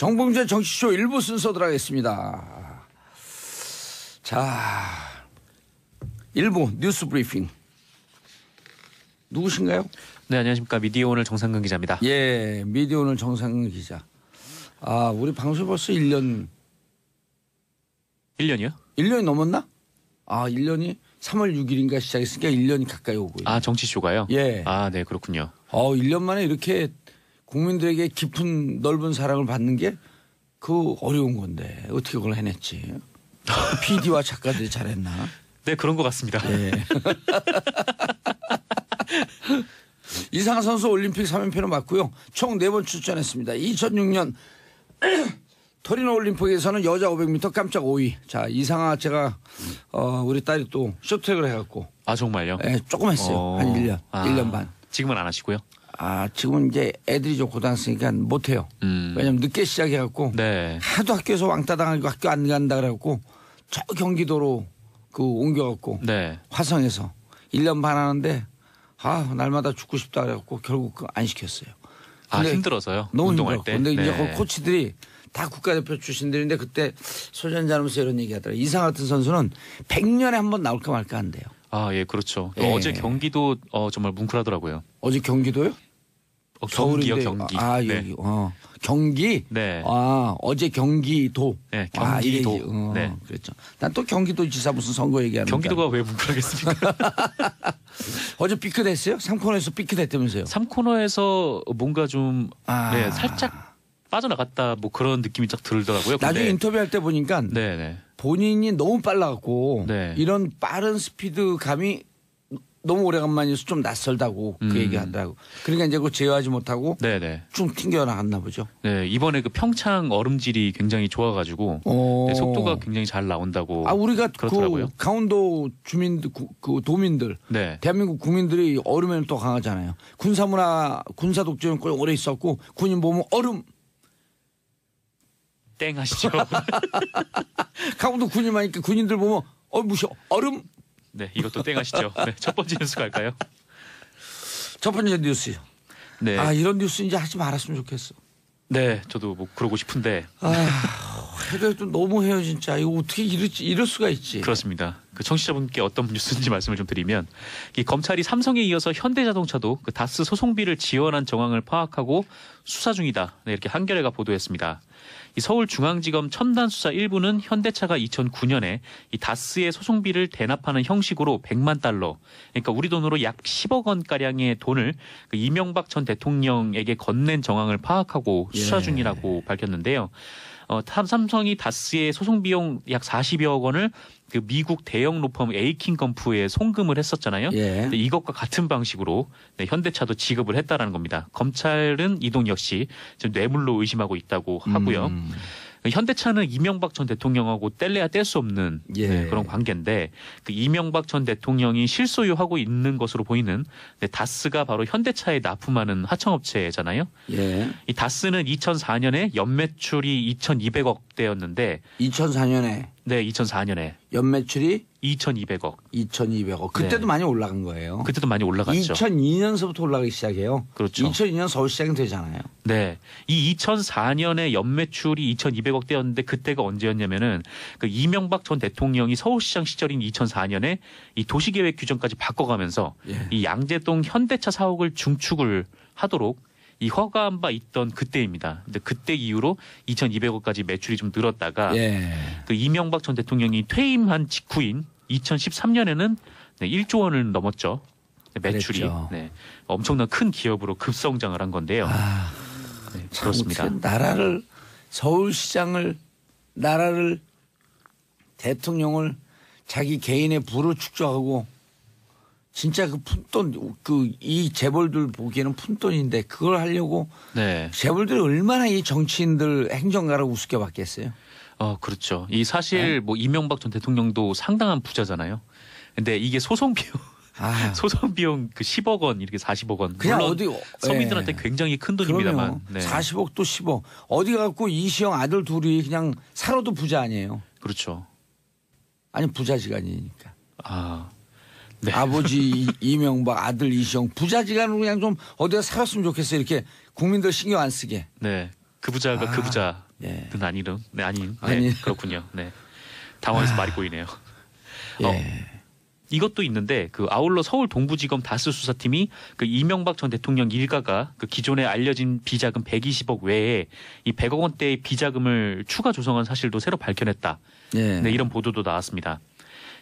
정봉재 정치쇼 1부 순서 들어가겠습니다. 자, 1부 뉴스 브리핑. 누구신가요? 네, 안녕하십니까. 미디어오늘 정상근 기자입니다. 예, 미디어오늘 정상근 기자. 아, 우리 방송 벌써 1년. 1년이요? 1년이 넘었나? 아, 1년이 3월 6일인가 시작했으니까 1년이 가까이 오고 있네요. 아, 정치쇼가요? 예. 아, 네, 그렇군요. 1년 만에 이렇게 국민들에게 깊은 넓은 사랑을 받는 게 그 어려운 건데 어떻게 그걸 해냈지? PD와 작가들이 잘했나? 네, 그런 것 같습니다. 예. 이상한 선수 올림픽 3연패를 맞고요. 총 4번 출전했습니다. 2006년 토리노 올림픽에서는 여자 500m 깜짝 5위. 자, 이상하 제가 우리 딸이 또 쇼트트랙을 해갖고. 아, 정말요? 예, 조금 했어요. 한 1년, 1년 반. 지금은 안 하시고요? 아, 지금은 이제 애들이 좀 고등학생이니까 못해요. 왜냐면 늦게 시작해갖고. 네. 하도 학교에서 왕따 당하고 학교 안 간다 그래갖고 저 경기도로 옮겨갖고. 네. 화성에서 1년 반 하는데 날마다 죽고 싶다 그래갖고 결국 안 시켰어요. 아, 힘들어서요? 너무 운동할 힘들어. 때? 근데 네. 이제 그 코치들이 다 국가대표 출신들인데 그때 소전자면서 이런 얘기 하더라고요. 이상 같은 선수는 100년에 한 번 나올까 말까 한대요. 아, 예, 그렇죠. 예. 어제 경기도 정말 뭉클하더라고요. 어제 경기도요? 경기요, 경기. 아, 네. 여기. 경기? 네. 아, 어제 경기도. 네, 경기도. 네. 그랬죠. 난 또 경기도 지사 무슨 선거 얘기하는 경기도가 왜 뭉클하겠습니까? 어제 삐끗했어요? 3코너에서 삐끗했다면서요? 3코너에서 뭔가 좀 네, 살짝 빠져나갔다 뭐 그런 느낌이 딱 들더라고요. 나중에 인터뷰할 때 보니까 네네. 본인이 너무 빨라갖고 네. 이런 빠른 스피드감이 너무 오래간만이어서 좀 낯설다고 그 얘기하더라고. 그러니까 이제 그거 제어하지 못하고 네네. 좀 튕겨나갔나 보죠. 네, 이번에 그 평창 얼음질이 굉장히 좋아가지고 네, 속도가 굉장히 잘 나온다고. 우리가 그렇더라고요. 그 강원도 주민들, 그 도민들, 네. 대한민국 국민들이 얼음에는 또 강하잖아요. 군사문화, 군사독재는 꽤 오래 있었고 군인 보면 얼음. 땡 하시죠. 강원도 군인만 있니까 군인들 보면 무셔 얼음. 네, 이것도 땡 하시죠. 네, 첫 번째 뉴스 갈까요? 첫 번째 뉴스요. 네. 이런 뉴스 이제 하지 말았으면 좋겠어. 네, 저도 뭐 그러고 싶은데. 해도 너무해요 진짜. 이거 어떻게 이럴 수가 있지. 그렇습니다. 그 청취자분께 어떤 뉴스인지 말씀을 좀 드리면 이 검찰이 삼성에 이어서 현대자동차도 그 다스 소송비를 지원한 정황을 파악하고 수사 중이다. 네, 이렇게 한겨레가 보도했습니다. 이 서울중앙지검 첨단수사 1부는 현대차가 2009년에 이 다스의 소송비를 대납하는 형식으로 100만 달러, 그러니까 우리 돈으로 약 10억 원가량의 돈을 그 이명박 전 대통령에게 건넨 정황을 파악하고 수사 중이라고 밝혔는데요. 삼성이 다스의 소송 비용 약 40여억 원을 그 미국 대형 로펌 에이킹 건프에 송금을 했었잖아요. 근데 이것과 같은 방식으로 현대차도 지급을 했다라는 겁니다. 검찰은 이 돈 역시 지금 뇌물로 의심하고 있다고 하고요. 현대차는 이명박 전 대통령하고 뗄래야 뗄 수 없는 네, 그런 관계인데 그 이명박 전 대통령이 실소유하고 있는 것으로 보이는 다스가 바로 현대차에 납품하는 하청업체잖아요. 이 다스는 2004년에 연매출이 2,200억대였는데 2004년에 네, 2004년에 연매출이 2,200억. 2,200억. 그때도 네. 많이 올라간 거예요. 그때도 많이 올라갔죠. 2002년서부터 올라가기 시작해요. 그렇죠. 2002년 서울시장이 되잖아요. 네. 이 2004년에 연매출이 2,200억대였는데 그때가 언제였냐면은 그 이명박 전 대통령이 서울시장 시절인 2004년에 이 도시계획 규정까지 바꿔가면서 이 양재동 현대차 사옥을 중축을 하도록 이 허가한 바 있던 그때입니다. 근데 그때 이후로 2,200억까지 매출이 좀 늘었다가 그 이명박 전 대통령이 퇴임한 직후인 2013년에는 1조 원을 넘었죠. 매출이. 네. 엄청난 큰 기업으로 급성장을 한 건데요. 네, 그렇습니다. 나라를 서울시장을 나라를 대통령을 자기 개인의 부로 축적하고 진짜 그 푼돈 이 재벌들 보기에는 푼돈인데 그걸 하려고 재벌들이 얼마나 이 정치인들 행정가를 우습게 봤겠어요. 그렇죠. 이 사실 뭐 이명박 전 대통령도 상당한 부자잖아요. 근데 이게 소송 비용 소송 비용 그 10억 원 이렇게 40억 원. 그냥 물론 어디 서민들한테 굉장히 큰 돈입니다만. 네. 40억도 10억. 어디 갖고 이시영 아들 둘이 그냥 살아도 부자 아니에요. 그렇죠. 아니 부자지간이니까. 네. 아버지 이명박 아들 이시영 부자지간으로 그냥 좀 어디가 살았으면 좋겠어요. 이렇게 국민들 신경 안 쓰게. 네. 그 부자가 그 부자는 예. 아니는 네, 아닌 네, 아니. 그렇군요. 네. 당황해서 말이 꼬이네요. 예. 이것도 있는데 그 아울러 서울 동부지검 다스 수사팀이 그 이명박 전 대통령 일가가 그 기존에 알려진 비자금 120억 외에 이 100억 원대의 비자금을 추가 조성한 사실도 새로 밝혀냈다. 예. 네, 이런 보도도 나왔습니다.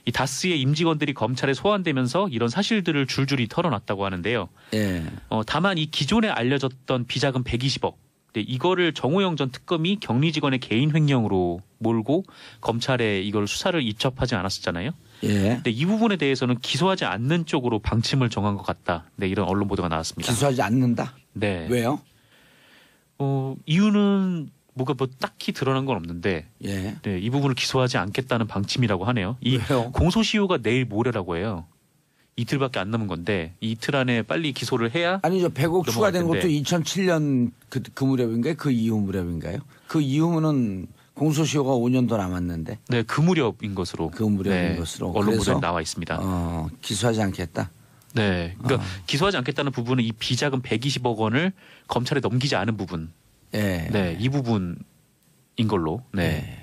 이 다스의 임직원들이 검찰에 소환되면서 이런 사실들을 줄줄이 털어놨다고 하는데요. 예. 다만 이 기존에 알려졌던 비자금 120억 네, 이거를 정호영 전 특검이 격리 직원의 개인 횡령으로 몰고 검찰에 이걸 수사를 입첩하지 않았었잖아요. 예. 근데 이 부분에 대해서는 기소하지 않는 쪽으로 방침을 정한 것 같다. 네, 이런 언론 보도가 나왔습니다. 기소하지 않는다. 네. 왜요? 이유는 뭐가 뭐 딱히 드러난 건 없는데 예. 네, 이 부분을 기소하지 않겠다는 방침이라고 하네요. 이 왜요? 공소시효가 내일 모레라고 해요. 이틀밖에 안 남은 건데 이 이틀 안에 빨리 기소를 해야 아니죠. 100억 넘어갈 추가된 것도 텐데. 2007년 그 무렵인가요? 그 이후 무렵인가요? 그 이후는 공소시효가 5년도 남았는데 네, 그 무렵인 것으로 그 무렵인 것으로. 언론 그래서 보도에 나와 있습니다. 기소하지 않겠다. 네, 그러니까 기소하지 않겠다는 부분은 이 비자금 120억 원을 검찰에 넘기지 않은 부분, 예. 네, 이 부분인 걸로. 네. 예.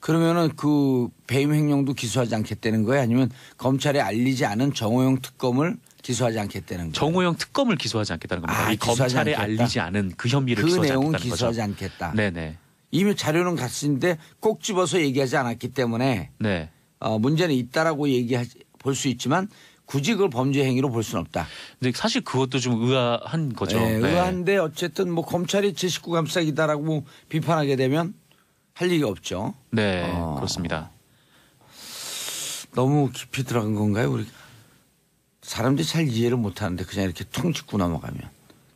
그러면은 그 배임 횡령도 기소하지 않겠다는 거예요? 아니면 검찰에 알리지 않은 정호영 특검을 기소하지 않겠다는 거예요? 정호영 특검을 기소하지 않겠다는 겁니다. 이 기소하지 검찰에 않겠다. 알리지 않은 그 혐의를 그 기소하지 내용은 않겠다는 거죠. 기소하지 않겠다. 네네. 이미 자료는 같은데 꼭 집어서 얘기하지 않았기 때문에 네. 문제는 있다라고 볼 수 있지만 굳이 그걸 범죄 행위로 볼 수는 없다. 근데 사실 그것도 좀 의아한 거죠. 네, 네. 의아한데 어쨌든 뭐 검찰이 제 식구 감싸기다라고 비판하게 되면 할 얘기 없죠. 네, 그렇습니다. 너무 깊이 들어간 건가요? 우리 사람들이 잘 이해를 못하는데 그냥 이렇게 통 짚고 넘어가면.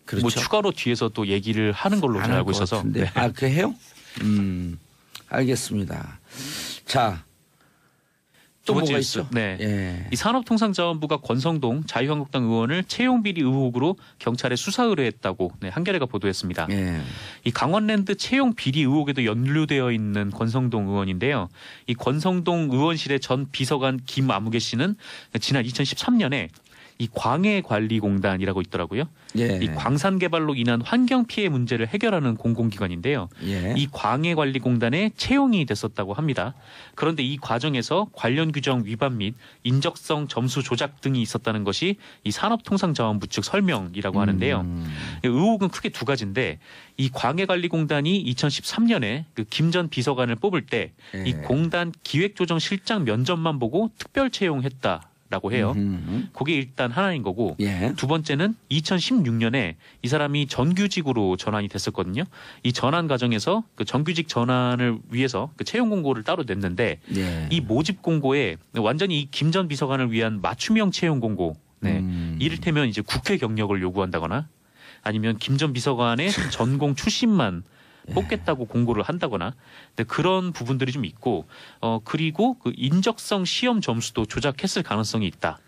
그렇죠. 뭐 추가로 뒤에서 또 얘기를 하는 걸로 안 제가 할 알고 것 있어서. 같은데. 네. 아, 그 해요? 알겠습니다. 자, 또 두 번째 뭐가 뉴스. 있죠? 네. 예. 이 산업통상자원부가 권성동 자유한국당 의원을 채용비리 의혹으로 경찰에 수사 의뢰했다고 네, 한겨레가 보도했습니다. 예. 이 강원랜드 채용 비리 의혹에도 연루되어 있는 권성동 의원인데요. 이 권성동 의원실의 전 비서관 김아무개 씨는 지난 2013년에 이 광해관리공단이라고 있더라고요. 예. 이 광산 개발로 인한 환경 피해 문제를 해결하는 공공기관인데요. 예. 이 광해관리공단에 채용이 됐었다고 합니다. 그런데 이 과정에서 관련 규정 위반 및 인적성 점수 조작 등이 있었다는 것이 이 산업통상자원부 측 설명이라고 하는데요. 의혹은 크게 두 가지인데 이 광해관리공단이 2013년에 그 김 전 비서관을 뽑을 때 이 예. 공단 기획조정실장 면접만 보고 특별 채용했다. 라고 해요. 그게 일단 하나인 거고 예. 두 번째는 2016년에 이 사람이 정규직으로 전환이 됐었거든요. 이 전환 과정에서 그 정규직 전환을 위해서 그 채용 공고를 따로 냈는데 예. 이 모집 공고에 완전히 이 김 전 비서관을 위한 맞춤형 채용 공고, 네. 이를테면 이제 국회 경력을 요구한다거나 아니면 김 전 비서관의 전공 출신만 뽑겠다고 공고를 한다거나 그런 부분들이 좀 있고 그리고 그 인적성 시험 점수도 조작했을 가능성이 있다.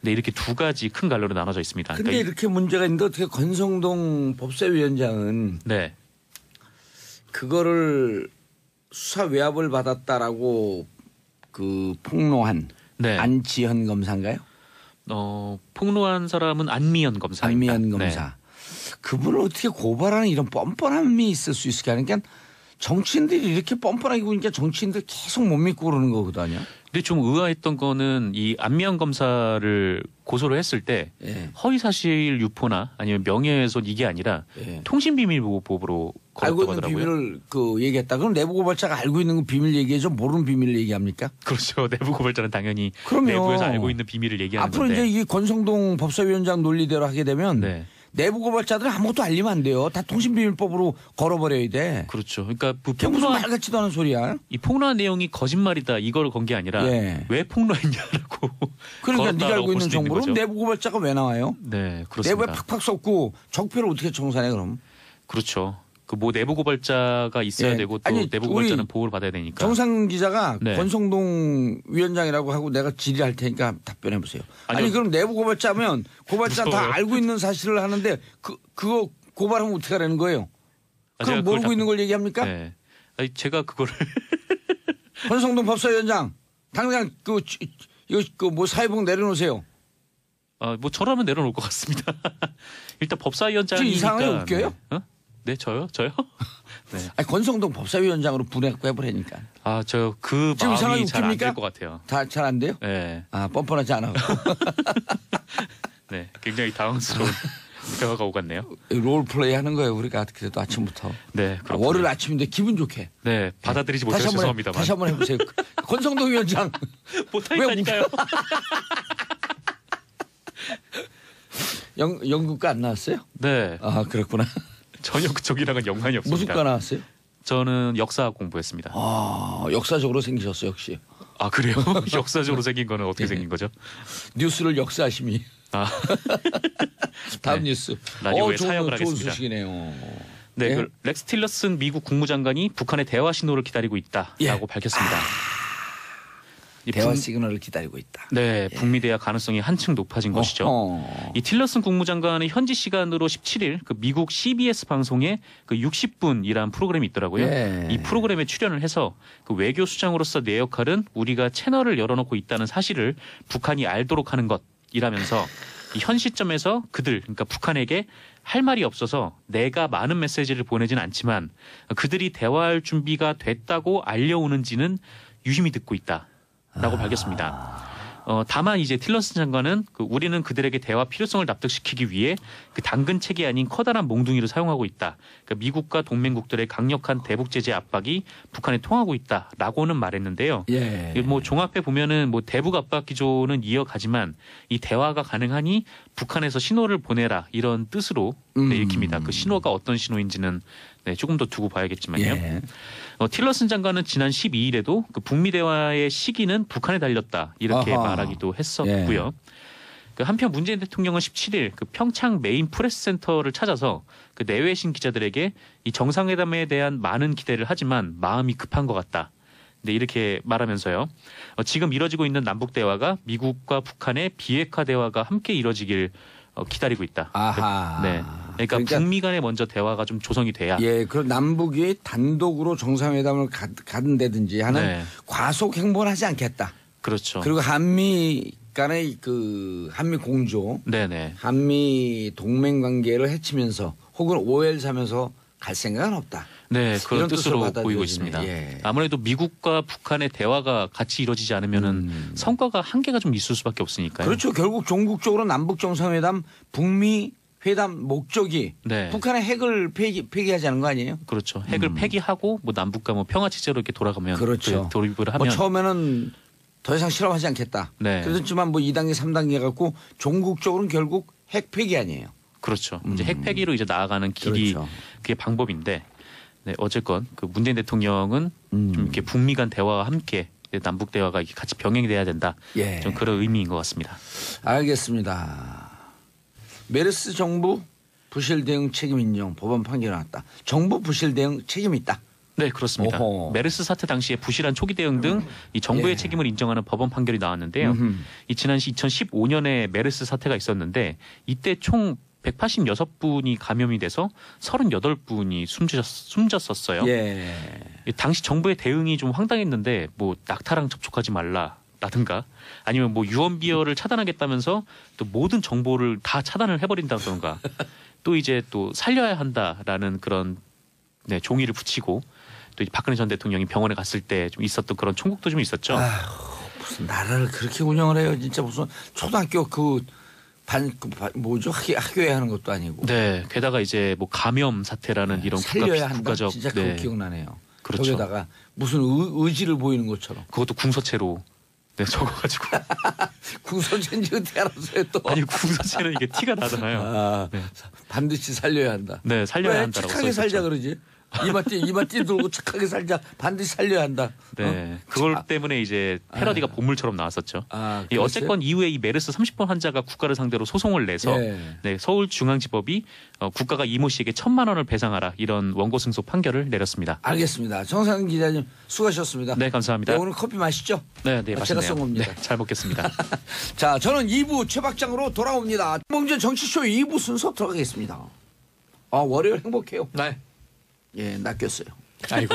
네, 이렇게 두 가지 큰 갈래로 나눠져 있습니다. 근데 그러니까 이렇게 문제가 있는데 어떻게 권성동 법사위원장은 네. 그거를 수사 외압을 받았다라고 그 폭로한 네. 안지현 검사인가요? 폭로한 사람은 안미연 검사입니다. 안미연 검사. 그분을 어떻게 고발하는 이런 뻔뻔함이 있을 수 있을까? 그러니까 정치인들이 이렇게 뻔뻔하게 보니까 정치인들 계속 못 믿고 그러는 거거든요. 근데 좀 의아했던 거는 이 안미연 검사를 고소를 했을 때 예. 허위사실 유포나 아니면 명예훼손 이게 아니라 예. 통신비밀보호법으로 알고 걸었다고 있는 하더라고요. 비밀을 얘기했다. 그럼 내부 고발자가 알고 있는 거 비밀 얘기해줘? 모르는 비밀을 얘기합니까? 그렇죠. 내부 고발자는 당연히 그럼요. 내부에서 알고 있는 비밀을 얘기하는 앞으로 건데. 이제 이 권성동 법사위원장 논리대로 하게 되면 네. 내부 고발자들은 아무것도 알리면 안 돼요. 다 통신비밀법으로 걸어버려야 돼. 그렇죠. 그러니까 그 그게 무슨 폭로한 말 같지도 않은 소리야. 이 폭로한 내용이 거짓말이다 이걸 건 게 아니라 예. 왜 폭로했냐라고. 그러니까 네가 걸었다라고 알고 볼 있는 수도 있는 정보로 거죠. 내부 고발자가 왜 나와요? 네, 내부에 그렇습니다. 팍팍 쏟고 적폐를 어떻게 청산해 그럼? 그렇죠. 그 뭐 내부 고발자가 있어야 예. 되고 또 아니, 내부 우리 고발자는 보호를 받아야 되니까. 정상 기자가 네. 권성동 위원장이라고 하고 내가 질의할 테니까 답변해 보세요. 아니 아니요. 그럼 내부 고발자면 고발자 다 무서워요. 알고 있는 사실을 하는데 그거 고발하면 어떻게 하라는 거예요? 제가 그럼 그걸 모르고 있는 걸 얘기합니까? 네. 아니, 제가 그거를 권성동 법사위원장 당장 이거 뭐 사회복 내려놓으세요. 뭐 저라면 내려놓을 것 같습니다. 일단 법사위원장이니까. 지금 이상하게 웃겨요? 네. 네, 저요? 네. 아니, 권성동 법사위원장으로 분해갖고 해보라니까. 아, 저 그 지금 이상하게 마음이 잘 안 웃깁니까? 될 것 같아요. 다 잘 안 돼요? 네. 아, 뻔뻔하지 않아. 네, 굉장히 당황스러운 대화가 오갔네요. 롤플레이 하는 거예요, 우리가 그래도 아침부터. 네, 그렇군요. 월요일 아침인데 기분 좋게. 네, 받아들이지 못해서 죄송합니다만. 다시 한번 해보세요. 권성동 위원장. 못하겠다니까요. 연극과 안 나왔어요? 네, 아, 그렇구나. 전혀 그쪽이랑은 연관이 없습니다. 무슨 과 나왔어요? 저는 역사 공부했습니다. 아, 역사적으로 생기셨어요, 역시. 아, 그래요? 역사적으로 생긴 거는 어떻게 생긴 거죠? 뉴스를 역사하심이. 아, 다음 네. 뉴스. 라디오에 사역을 하겠습니다. 좋은 소식이네요. 네, 예? 그 렉스 틸러슨 미국 국무장관이 북한의 대화 신호를 기다리고 있다라고 예. 밝혔습니다. 이 대화 북- 시그널을 기다리고 있다. 네, 북미 대화 가능성이 한층 높아진 것이죠. 이 틸러슨 국무장관은 현지 시간으로 17일 그 미국 CBS 방송에 그 60분이라는 프로그램이 있더라고요. 예. 이 프로그램에 출연을 해서 그 외교 수장으로서 내 역할은 우리가 채널을 열어놓고 있다는 사실을 북한이 알도록 하는 것이라면서 이 현 시점에서 그들 그러니까 북한에게 할 말이 없어서 내가 많은 메시지를 보내진 않지만 그들이 대화할 준비가 됐다고 알려오는지는 유심히 듣고 있다라고 밝혔습니다. 다만 이제 틸러슨 장관은 우리는 그들에게 대화 필요성을 납득시키기 위해 그 당근책이 아닌 커다란 몽둥이를 사용하고 있다. 그러니까 미국과 동맹국들의 강력한 대북 제재 압박이 북한에 통하고 있다라고는 말했는데요. 예. 뭐 종합해 보면은 뭐 대북 압박 기조는 이어가지만 이 대화가 가능하니 북한에서 신호를 보내라 이런 뜻으로 네, 읽힙니다. 그 신호가 어떤 신호인지는 네, 조금 더 두고 봐야겠지만요. 예. 틸러슨 장관은 지난 12일에도 그 북미 대화의 시기는 북한에 달렸다 이렇게 아하. 말하기도 했었고요. 그 한편 문재인 대통령은 17일 그 평창 메인 프레스센터를 찾아서 그 내외신 기자들에게 이 정상회담에 대한 많은 기대를 하지만 마음이 급한 것 같다. 네, 이렇게 말하면서요. 지금 이뤄지고 있는 남북 대화가 미국과 북한의 비핵화 대화가 함께 이뤄지길 기다리고 있다. 아하. 네. 그러니까 북미 간에 먼저 대화가 좀 조성이 돼야. 예, 그럼 남북이 단독으로 정상회담을 가든다든지 하는 네. 과속 행보를 하지 않겠다. 그렇죠. 그리고 한미 간의 그 한미 공조, 네네. 한미 동맹 관계를 해치면서 혹은 오해를 사면서 갈 생각은 없다. 네, 그런 이런 뜻으로 뜻으로 보이고 받아들여지네. 있습니다. 예. 아무래도 미국과 북한의 대화가 같이 이루어지지 않으면은 성과가 한계가 좀 있을 수밖에 없으니까요. 그렇죠. 결국 종국적으로 남북 정상회담, 북미 회담 목적이 네. 북한의 핵을 폐기하자는 거 아니에요? 그렇죠. 핵을 폐기하고 뭐 남북과 뭐 평화 체제로 이렇게 돌아가면 그렇죠. 그 돌입을 하면 뭐 처음에는 더 이상 실험하지 않겠다. 네. 그렇지만 뭐 2단계, 3단계 갖고 종국적으로는 결국 핵 폐기 아니에요. 그렇죠. 이제 핵 폐기로 이제 나아가는 길이 그렇죠. 그게 방법인데 네, 어쨌건 그 문재인 대통령은 좀 이렇게 북미 간 대화와 함께 남북 대화가 이렇게 같이 병행돼야 된다. 예. 좀 그런 의미인 것 같습니다. 알겠습니다. 메르스 정부 부실 대응 책임 인정 법원 판결 나왔다. 정부 부실 대응 책임 있다. 네, 그렇습니다. 오호. 메르스 사태 당시에 부실한 초기 대응 등 이 정부의 예. 책임을 인정하는 법원 판결이 나왔는데요. 이 지난 2015년에 메르스 사태가 있었는데 이때 총 186분이 감염이 돼서 38분이 숨졌었어요. 예. 당시 정부의 대응이 좀 황당했는데 뭐 낙타랑 접촉하지 말라라든가 아니면 뭐 유언비어를 차단하겠다면서 또 모든 정보를 다 차단을 해버린다던가 또 이제 또 살려야 한다라는 그런 네, 종이를 붙이고 또 이제 박근혜 전 대통령이 병원에 갔을 때 좀 있었던 그런 총국도 좀 있었죠. 무슨 나라를 그렇게 운영을 해요. 진짜 무슨 초등학교 뭐죠? 학교에 하는 것도 아니고. 네, 게다가 이제 뭐 감염 사태라는 이런 살려야 한다. 국가적 진짜 그거 네, 기억나네요. 그렇죠. 거기다가 무슨 의지를 보이는 것처럼. 그것도 궁서체로 네, 적어가지고 궁서체인지 어떻게 알았어요 또. 아니 궁서체는 이게 티가 나잖아요. 아, 네. 반드시 살려야 한다. 네, 살려야 왜 한다라고 착하게 써 살자 있었죠. 그러지? 이마띠 들고 착하게 살자. 반드시 살려야 한다. 네, 그걸 때문에 이제 패러디가 본물처럼 나왔었죠. 아, 이 어쨌건 이후에 이 메르스 30번 환자가 국가를 상대로 소송을 내서 예. 네, 서울중앙지법이 국가가 이모 씨에게 1,000만 원을 배상하라 이런 원고 승소 판결을 내렸습니다. 알겠습니다. 정상 기자님 수고하셨습니다. 네, 감사합니다. 네, 오늘 커피 마시죠? 네, 네, 제가 맛있네요. 쏜 겁니다. 네, 잘 먹겠습니다. 자, 저는 2부 최박장으로 돌아옵니다. 봉준 정치쇼 2부 순서 들어가겠습니다. 월요일 행복해요. 네. 예, 낚였어요. 아이고.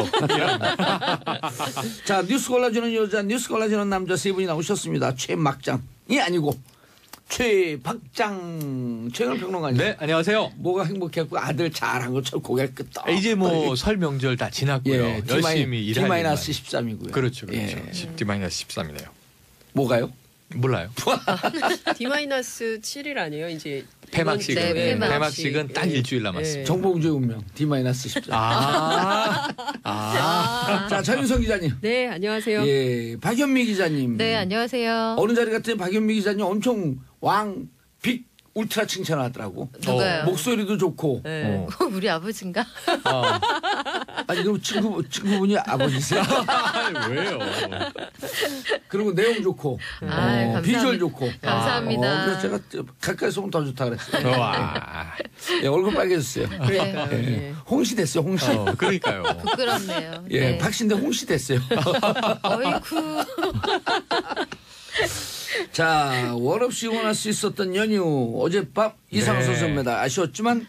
자, 뉴스 골라주는 여자, 뉴스 골라주는 남자 세 분이 나오셨습니다. 최막장이 아니고 최박장 최영일 평론가님. 네, 안녕하세요. 뭐가 행복했고 아들 잘한 것처럼 고개를 끄덕. 이제 뭐 설 명절 다 지났고요. 예, 열심히 일할 일만. D-13이고요. 그렇죠. 예. D-13이네요. 뭐가요? 몰라요. D-7일 아니에요? 이제 폐막식은 네, 폐막식은 딱 예. 일주일 남았습니다. 예. 정봉주의 운명 D-13. 자, 전윤성 기자님. 네, 안녕하세요. 예, 박연미 기자님. 네, 안녕하세요. 어느 자리 갔더니 박연미 기자님 엄청 빅 울트라 칭찬하더라고. 누가요? 목소리도 좋고. 네. 우리 아버지인가? 아니 그럼 친구분이 아버지세요? 왜요? 그리고 내용 좋고, 감사합니다. 비주얼 좋고. 감사합니다. 그래서 제가 가까이서 보면 더 좋다 그랬어요. 와. 예, 얼굴 빨개졌어요. 그러니까요. 예. 예. 홍시 됐어요, 홍시. 그러니까요. 부끄럽네요. 예, 네. 박신대 홍시 됐어요. 어이쿠. 자, 월 없이 응원할 수 있었던 연휴 어젯밤 이상호 네. 선수 메달 아쉬웠지만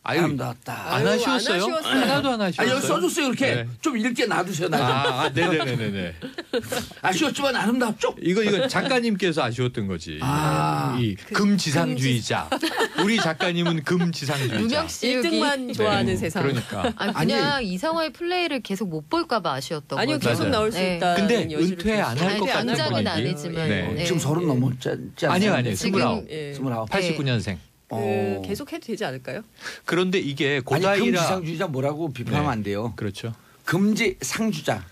아유, 아름다웠다. 안 아유, 하셨어요? 안 하셨어요. 하나도 안 하셨어요. 여기 써줬어요 이렇게 네. 좀 읽게 놔두세요. 나 네네네네. 아쉬웠지만 아름답죠. 이거 작가님께서 아쉬웠던 거지. 이 금지상주의자. 우리 작가님은 금지상주의자. 유명 씨 여기. 1등만 좋아하는 네. 세상. 그러니까. 아니, 그냥 이상화의 플레이를 계속 못 볼까봐 아쉬웠던 아니요, 거죠. 계속 맞아요. 나올 수 네. 있다. 근데 은퇴 안 할 것 같은 당장은 분위기. 아니지만. 네. 네. 지금 30 넘었지 않아요? 아니요. 지금 29. 예. 29. 89년생. 계속 해도 되지 않을까요? 그런데 이게 아니 고다이라 금지상주의자 뭐라고 비판하면 네. 안 돼요. 그렇죠. 금지상주자.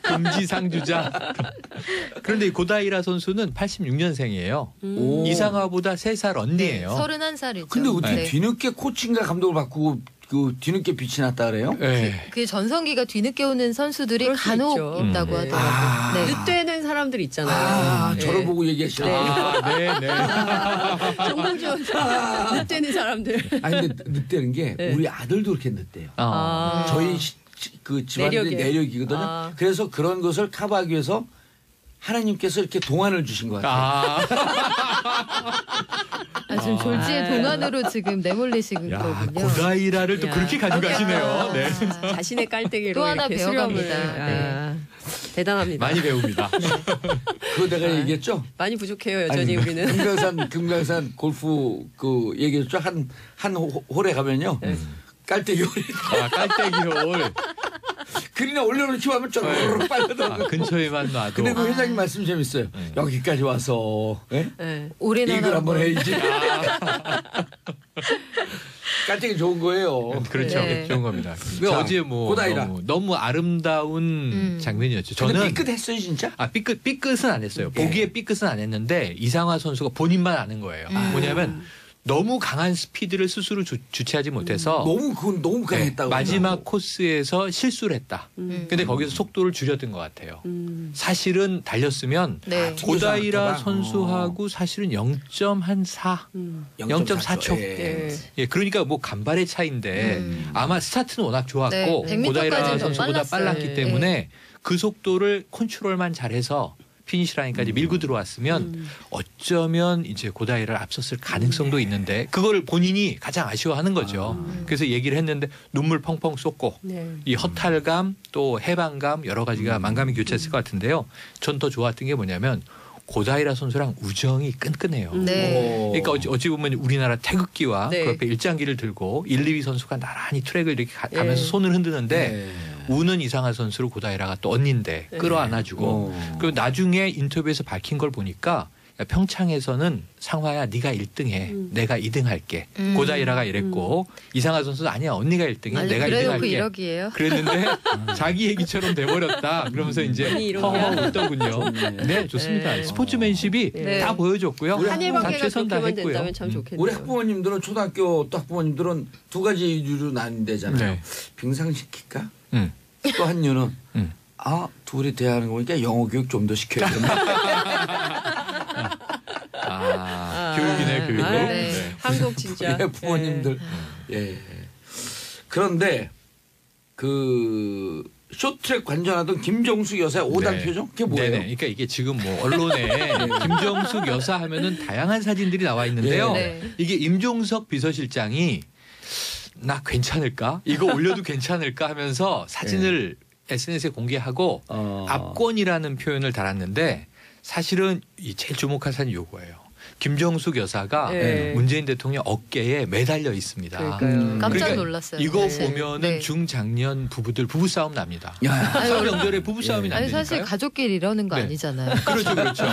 금지상주자. 그런데 이 고다이라 선수는 86년생이에요. 오. 이상화보다 3살 언니예요. 31살이죠. 근데 어떻게 네. 뒤늦게 코칭과 감독을 바꾸고 그 뒤늦게 빛이 났다 그래요? 네. 그 전성기가 뒤늦게 오는 선수들이 그럴 수 간혹 있죠. 있다고 네. 하더라고요. 아. 네. 늦되는 사람들 있잖아요. 네. 저를 보고 얘기하시나. 네. 네. 정봉주 늦되는 사람들. 아니 근데 늦대는 게 네. 우리 아들도 그렇게 늦대요. 아. 저희 그 집안의 내력에. 내력이거든요. 아. 그래서 그런 것을 커버하기 위해서 하나님께서 이렇게 동안을 주신 것 같아요. 지금 졸지의 동안으로 지금 내몰리신 야, 거군요. 고다이라를 또 야. 그렇게 가져가시네요. 네. 자신의 깔때기로 또 하나 이렇게 배워갑니다. 수렴을. 네. 아, 대단합니다. 많이 배웁니다. 그거 내가 얘기했죠. 많이 부족해요, 여전히 아니, 우리는. 금강산 골프 그 얘기했죠. 한 홀에 가면요. 깔때기 홀. 깔때기 홀. 그린에 올려놓기 하면 쪼르르 빨려들어요. 근처에만 놔도. 근데 그 회장님 말씀 재밌어요. 여기까지 와서 예? 네. 올해는 이걸 한번 한번. 해야지. 깔때기 좋은 거예요. 그렇죠. 네. 좋은 겁니다. 그 자, 어제 뭐 고다이라. 너무 아름다운 장면이었죠. 근데 저는 삐끗했어요 진짜. 삐끗은 안 했어요. 보기에 삐끗은 안 했는데 이상화 선수가 본인만 아는 거예요. 뭐냐면 너무 강한 스피드를 스스로 주체하지 못해서 그건 너무 네, 강했다고. 마지막 코스에서 실수를 했다. 근데 거기서 속도를 줄였던 것 같아요. 사실은 달렸으면 네. 고다이라 튕겨서 선수하고 사실은 0.4 0.4초. 네. 예, 그러니까 뭐 간발의 차이인데 아마 스타트는 워낙 좋았고 네, 100m 고다이라 까지는 선수보다 빨랐어요. 빨랐기 네. 때문에 그 속도를 컨트롤만 잘해서 피니시 라인까지 밀고 들어왔으면 어쩌면 이제 고다이라를 앞섰을 가능성도 있는데 그걸 본인이 가장 아쉬워하는 거죠. 그래서 얘기를 했는데 눈물 펑펑 쏟고 네. 이 허탈감 또 해방감 여러 가지가 만감이 교차했을 것 같은데요. 전 더 좋았던 게 뭐냐면 고다이라 선수랑 우정이 끈끈해요. 네. 그러니까 어찌 보면 우리나라 태극기와 네. 그 옆에 일장기를 들고 1, 2위 선수가 나란히 트랙을 이렇게 가면서 네. 손을 흔드는데 네. 우는 이상한 선수를 고다이라가 또 언니인데 끌어안아주고 그리고 나중에 인터뷰에서 밝힌 걸 보니까 야, 평창에서는 상화야 네가 1등해 내가 2등 할게 고다이라가 이랬고 이상한 선수는 아니야 언니가 1등해 아니, 내가 1등 그래놓고 할게 이러기예요. 그랬는데 자기 얘기처럼 돼버렸다 그러면서 이제 아니, 이러냐. 허허 웃더군요. 네 좋습니다. 네. 스포츠맨십이 네. 다 보여줬고요. 한일 다 관계가 최선 그렇게만 다했고요. 된다면 참 좋겠네요. 우리 학부모님들은 초등학교 또 학부모님들은 두 가지 이유로 나뉜대잖아요. 네. 빙상시킬까? 음. 또 한 이유는 음. 둘이 대화하는 거 보니까 영어 교육 좀 더 시켜야겠네. 교육이네 교육. 아, 네. 한국 진짜. 예, 부모님들. 예. 그런데 그 쇼트트랙 관전하던 김정숙 여사의 5단 네. 표정? 그게 뭐예요? 네네. 그러니까 이게 지금 뭐 언론에 김정숙 여사 하면은 다양한 사진들이 나와 있는데요. 네. 이게 임종석 비서실장이 나 괜찮을까? 이거 올려도 괜찮을까 하면서 사진을 SNS에 공개하고 앞권이라는 표현을 달았는데 사실은 이 제일 주목할 사진이 요거예요. 김정숙 여사가 네. 문재인 대통령 어깨에 매달려 있습니다. 그러니까요. 깜짝 그러니까 놀랐어요. 이거 네. 보면은 네. 중장년 부부들 부부싸움 납니다. 야. 아유, 명절에 부부싸움이 아니 난다니까요. 사실 가족끼리 이러는 거 네. 아니잖아요. 그렇죠, 그렇죠.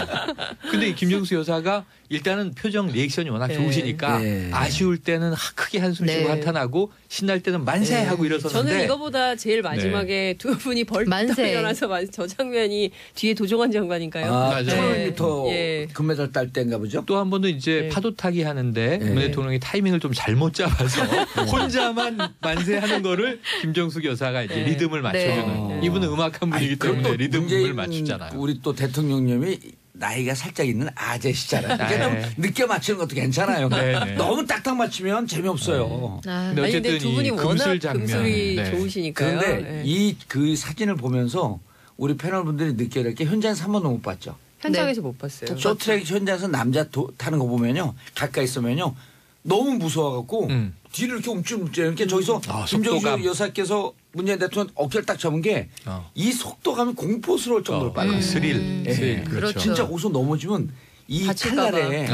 근데 이 김정수 여사가 일단은 표정 리액션이 워낙 네. 좋으시니까 네. 아쉬울 때는 크게 한숨 쉬고 네. 한탄하고 신날 때는 만세하고 이러셨는데 저는 이거보다 제일 마지막에 두 분이 벌떡 만세. 일어나서 저 장면이 뒤에 도종환 장관인가요? 아, 맞아요. 1500m 예. 금메달 딸 때인가 보죠? 또 한 번은 이제 네. 파도 타기 하는데 네. 문 대통령이 타이밍을 좀 잘못 잡아서 혼자만 만세하는 거를 김정숙 여사가 이제 네. 리듬을 맞춰주는 네. 이분은 음악한 분이기 때문에 그것도 리듬을 문재인 맞추잖아요. 우리 또 대통령님이 나이가 살짝 있는 아재시잖아요. 네. 그러니까 좀 늦게 맞추는 것도 괜찮아요. 네, 네. 너무 딱딱 맞추면 재미없어요. 아, 근데 아니 어쨌든 근데 두 분이 이 워낙 금술 장면. 금술이 네. 좋으시니까요. 그런데 네. 이 그 사진을 보면서 우리 패널분들이 느껴야 될 게 현장에서 한 번도 못 봤죠. 현장에서 못 봤어요. 쇼트랙 현장에서 남자 타는 거 보면요. 가까이 있으면요. 너무 무서워갖고 뒤를 이렇게 움찔움찔 이렇게 저기서 아, 김정수 속도감. 여사께서 문재인 대통령 어깨를 딱 잡은 게 이 속도감이 공포스러울 정도로 빨라요. 스릴, 예. 스릴. 그렇죠. 그렇죠. 진짜 옷서 넘어지면 이 다칠까 칼날에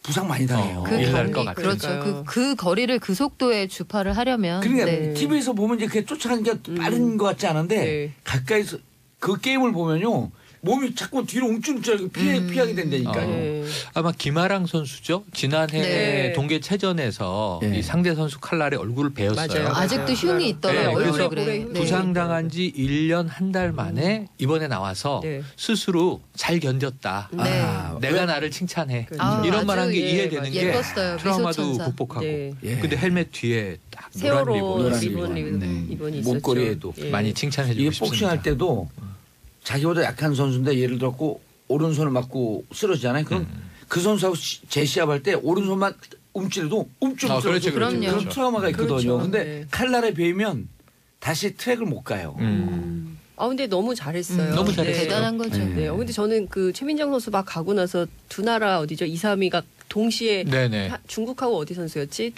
부상 많이 당해요. 그 일 날 경기 것 같아요. 그렇죠. 그러니까요. 그 거리를 그 속도에 주파를 하려면 그러니까 네. TV에서 보면 이제 그게 쫓아가는 게 빠른 것 같지 않은데 네. 가까이서 그 게임을 보면요. 몸이 자꾸 뒤로 움찔움찔 피하게 된다니까요. 네. 아마 김아랑 선수죠. 지난해 네. 동계체전에서 네. 이 상대 선수 칼날에 얼굴을 베었어요. 맞아요. 아직도 흉이 있더라고요. 네, 얼굴에 그래서 그래. 네. 부상당한 지 1년 한 달 만에 이번에 나와서 네. 스스로 잘 견뎠다. 네. 내가 나를 칭찬해. 아, 이런 아주 말한 게 예, 이해되는 게 예뻤어요. 트라우마도 미소천사. 극복하고. 네. 예. 근데 헬멧 뒤에 딱 세월호 노란 리본 리본. 네. 리본이 있었죠. 목걸이에도. 예. 많이 칭찬해 주고 이게 싶습니다. 복싱할 때도 자기보다 약한 선수인데 예를 들었고 오른손을 맞고 쓰러지잖아요. 그럼 그 선수하고 재시합할 때 오른손만 움찔해도 움찔 아, 그렇죠, 그럼요. 그런 트라우마가 있거든요. 그렇죠. 근데 네. 칼날에 베이면 다시 트랙을 못 가요. 아 근데 너무 잘했어요. 너무 잘했어요. 대단한 거죠. 네. 근데 저는 그 최민정 선수 막 가고 나서 두 나라 어디죠? 2, 3위가 동시에 네네. 중국하고 어디 선수였지?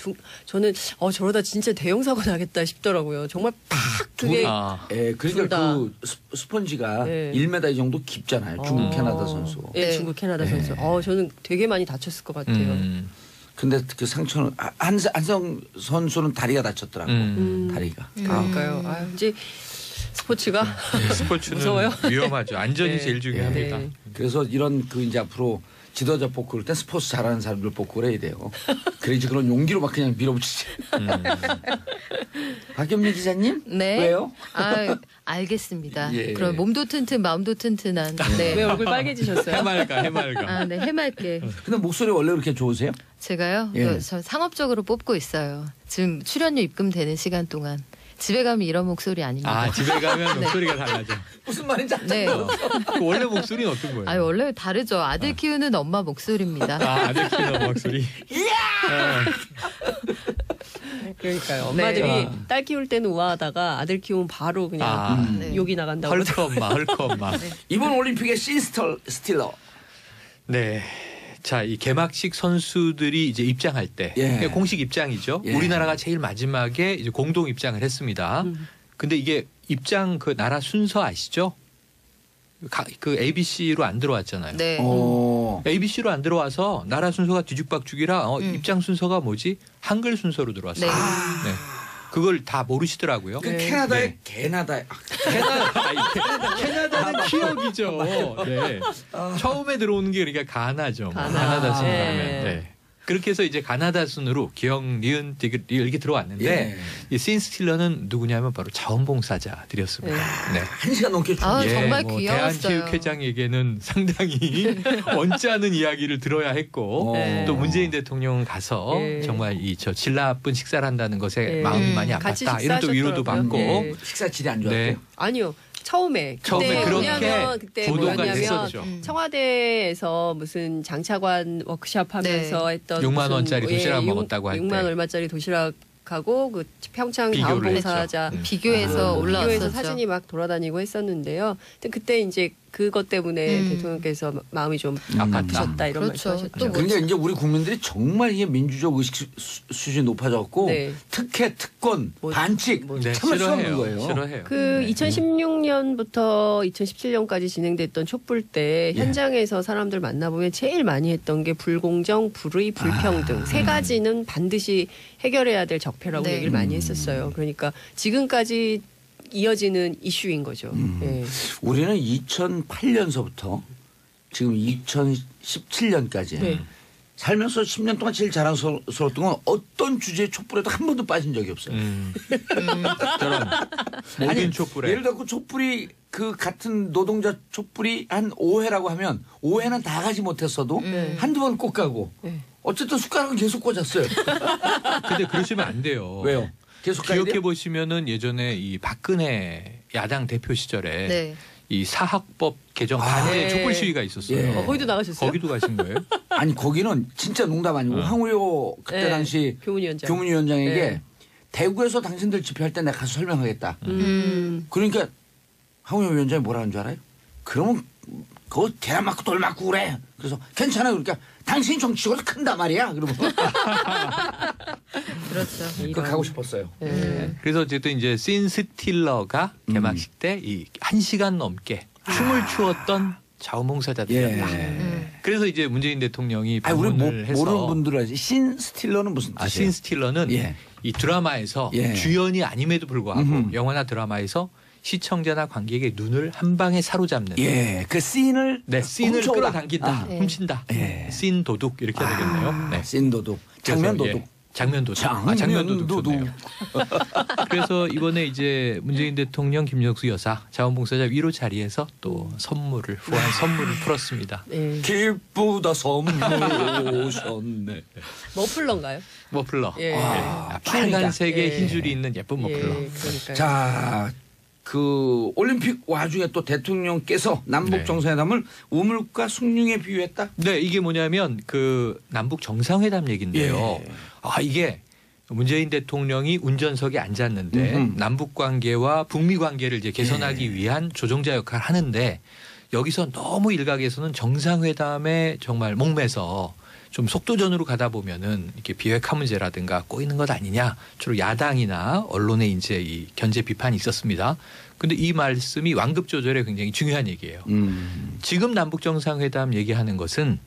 저는 저러다 진짜 대형 사고 나겠다 싶더라고요. 정말 팍 그게 아, 예, 둘 그러니까 다. 그 스펀지가 네. 1m 이 정도 깊잖아요. 중국 캐나다 선수. 예, 네. 중국 캐나다 네. 선수. 저는 되게 많이 다쳤을 것 같아요. 근데 그 상처는 한성 선수는 다리가 다쳤더라고. 다리가. 그러니까요. 이제 스포츠가 스포츠는 무서워요. 위험하죠. 안전이 네. 제일 중요합니다. 네. 그래서 이런 그 이제 앞으로 지도자 뽑고 그럴 때 스포츠 잘하는 사람들 뽑고 그래야 돼요. 그래야지 그런 용기로 막 그냥 밀어붙이지. 박현미 기자님? 네. 왜요? 알겠습니다. 예. 그럼 몸도 튼튼 마음도 튼튼한. 네. 왜 얼굴 빨개지셨어요? 해맑아, 해맑아. 아, 네. 해맑게. 근데 목소리 원래 그렇게 좋으세요? 제가요? 예. 저 상업적으로 뽑고 있어요. 지금 출연료 입금되는 시간 동안. 집에 가면 이런 목소리 아닙니다. 아, 집에 가면 네. 목소리가 달라져. 무슨 말인지 안 네. 그 원래 목소리는 어떤 거예요? 아 원래 다르죠. 아들 키우는 엄마 목소리입니다. 아, 아들 키우는 목소리. 그러니까요. 엄마들이 네. 딸 키울 때는 우아하다가 아들 키우면 바로 그냥 네. 욕이 나간다고. 헐크 엄마, 헐크 엄마. 이번 올림픽의 스틸러. 네. 자, 이 개막식 선수들이 이제 입장할 때 예. 공식 입장이죠. 예. 우리나라가 제일 마지막에 이제 공동 입장을 했습니다. 근데 이게 입장 그 나라 순서 아시죠? 그 ABC로 안 들어왔잖아요. 네. ABC로 안 들어와서 나라 순서가 뒤죽박죽이라 입장 순서가 뭐지? 한글 순서로 들어왔어요. 네. 네. 그걸 다 모르시더라고요. 그 캐나다의 네. 캐나다의 캐나다는 기억이죠. 네. 처음에 들어오는 게 그러니까 가나죠. 가나. 순 네. 가면. 네. 그렇게 해서 이제 가나다 순으로 기억, 니은, 디귿 이렇게 들어왔는데 예. 이 신스틸러는 누구냐면 바로 자원봉사자들이었습니다. 네. 1시간 넘게 아, 예, 정말 뭐 귀여웠어요. 대한체육회장에게는 상당히 원치 않은 이야기를 들어야 했고 네. 또 문재인 대통령은 가서 예. 정말 질 나쁜 식사를 한다는 것에 예. 마음이 많이 같이 아팠다. 이런 또 위로도 받고 식사하셨더라고요. 예. 식사 질이 안 좋았대요. 네. 아니요. 처음에 처음에 뭐냐면 그때 보도가 뭐였냐면 됐었죠. 청와대에서 무슨 장차관 워크숍 하면서 네. 했던 6만 무슨 원짜리 도시락 먹었다고 할 때. 6만 얼마짜리 도시락하고 그 평창 비교를 자원봉사자 했죠. 비교해서 비교해서 올라왔었죠. 사진이 막 돌아다니고 했었는데요. 근데 그때 이제 그것 때문에 대통령께서 마음이 좀 아프셨다 이런 그렇죠. 말씀하셨죠. 또 뭐- 그러니까 이제 우리 국민들이 정말 이게 민주적 의식 수준이 높아졌고 네. 특혜, 특권, 뭐- 반칙 네, 참을 수 없는 싫어해요. 거예요. 싫어해요. 그 2016년부터 2017년까지 진행됐던 촛불 때 예. 현장에서 사람들 만나보면 제일 많이 했던 게 불공정, 불의, 불평등 세 가지는 반드시 해결해야 될 적폐라고 네. 얘기를 많이 했었어요. 그러니까 지금까지 이어지는 이슈인 거죠. 예. 우리는 2008년서부터 지금 2017년까지 네. 살면서 10년 동안 제일 자랑스러웠던 건 어떤 주제의 촛불에도 한 번도 빠진 적이 없어요. 저런 모든 아니, 촛불에 예를 들어 촛불이 그 같은 노동자 촛불이 한 5회라고 하면 5회는 다 가지 못했어도 한두 번 꼭 가고 네. 어쨌든 숟가락은 계속 꽂았어요. 근데 그러시면 안 돼요. 왜요? 계속 가야 기억해 돼요? 보시면은 예전에 이 박근혜 야당 대표 시절에 네. 이 사학법 개정 반대 네. 촛불 시위가 있었어요. 예. 거기도 나가셨어요? 거기도 가신 거예요? 아니 거기는 진짜 농담 아니고 황우여 그때 네. 당시 교문위원장. 교문위원장에게 네. 대구에서 당신들 집회할 때 내가 가서 설명하겠다. 음. 그러니까 황우여 위원장이 뭐라는 줄 알아요? 그러면 그거 계란 맞고 돌 맞고 그래. 그래서 괜찮아요. 그러니까 당신이 정치적으로 큰다 말이야. 그러면 그렇죠. 그 가고 싶었어요. 예. 그래서 어쨌든 이제 신 스틸러가 개막식 때 이 1시간 넘게 춤을 추었던 자원봉사자들이었다. 예. 그래서 이제 문재인 대통령이 아 우리 방문을 해서 모르는 분들은 알지. 신 스틸러는 무슨 뜻이에요? 신 스틸러는 예. 이 드라마에서 예. 주연이 아님에도 불구하고 음흠. 영화나 드라마에서 시청자나 관객의 눈을 한 방에 사로잡는 예, 그 씬을 네, 씬을 훔쳐오다. 끌어당긴다, 아. 훔친다. 예. 씬 도둑 이렇게 해야 되겠네요. 네. 씬 도둑, 장면 그래서, 도둑. 예, 장면 도둑. 장면 도둑 좋네요. 그래서 이번에 이제 문재인 대통령 김정수 여사 자원봉사자 위로 자리에서 또 선물을 후한 선물을 풀었습니다. 예. 기쁘다 선물 오셨네. 머플러인가요? 머플러. 예. 빨간색의 예. 흰 줄이 있는 예쁜 머플러. 예, 그러니까요. 자, 그 올림픽 와중에 또 대통령께서 남북 네. 정상회담을 우물과 숭늉에 비유했다. 네, 이게 뭐냐면 그 남북 정상회담 얘기인데요. 예. 아, 이게 문재인 대통령이 운전석에 앉았는데 음흠. 남북 관계와 북미 관계를 이제 개선하기 예. 위한 조종자 역할을 하는데 여기서 너무 일각에서는 정상회담에 정말 목매서 좀 속도전으로 가다 보면은 이렇게 비핵화 문제라든가 꼬이는 것 아니냐 주로 야당이나 언론의 이제 이 견제 비판이 있었습니다. 근데 이 말씀이 완급 조절에 굉장히 중요한 얘기예요. 지금 남북 정상회담 얘기하는 것은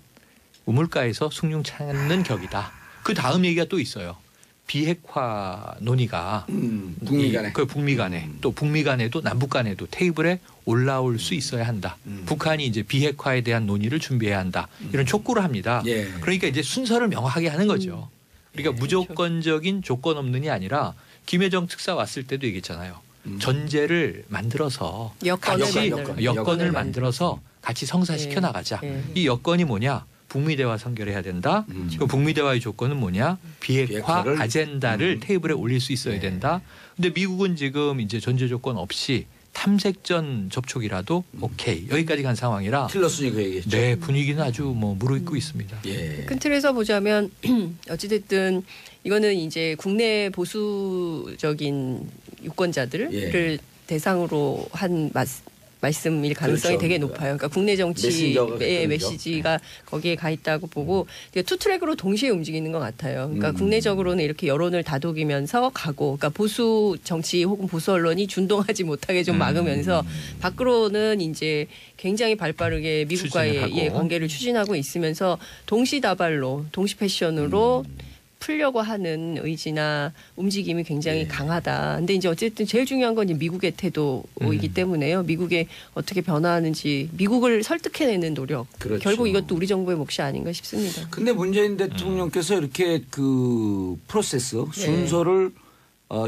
우물가에서 숭늉 찾는 격이다. 그 다음 얘기가 또 있어요. 비핵화 논의가 북미 간에. 그 북미 간에 또 북미 간에도 남북 간에도 테이블에 올라올 수 있어야 한다. 북한이 이제 비핵화에 대한 논의를 준비해야 한다. 이런 촉구를 합니다. 예. 그러니까 이제 순서를 명확하게 하는 거죠. 그러니까 무조건적인 조건 없는이 아니라 김여정 특사 왔을 때도 얘기했잖아요. 전제를 만들어서 여건을 같이 만들어. 여건을 만들어서 같이 성사시켜 예. 나가자. 예. 이 여건이 뭐냐? 북미 대화 선결해야 된다. 그 북미 대화의 조건은 뭐냐? 비핵화 비핵화를? 아젠다를 테이블에 올릴 수 있어야 된다. 근데 미국은 지금 이제 전제 조건 없이 탐색전 접촉이라도 오케이 여기까지 간 상황이라 틸러슨이 그 얘기했죠. 네 분위기는 아주 뭐 무르익고 있습니다. 예. 큰 틀에서 보자면 어찌됐든 이거는 이제 국내 보수적인 유권자들을 대상으로 한 말씀일 가능성이 그렇죠. 되게 높아요. 그러니까 국내 메신저가 정치의 그렇죠. 메시지가 거기에 가 있다고 보고 투 트랙으로 동시에 움직이는 것 같아요. 그러니까 국내적으로는 이렇게 여론을 다독이면서 가고, 그러니까 보수 정치 혹은 보수 언론이 준동하지 못하게 좀 막으면서 밖으로는 이제 굉장히 발빠르게 미국과의 추진을 하고. 관계를 추진하고 있으면서 동시다발로, 동시 패션으로 풀려고 하는 의지나 움직임이 굉장히 강하다. 근데 이제 어쨌든 제일 중요한 건 이제 미국의 태도이기 때문에요. 미국에 어떻게 변화하는지 미국을 설득해내는 노력. 그렇죠. 결국 이것도 우리 정부의 몫이 아닌가 싶습니다. 근데 문재인 대통령께서 이렇게 그 프로세스 순서를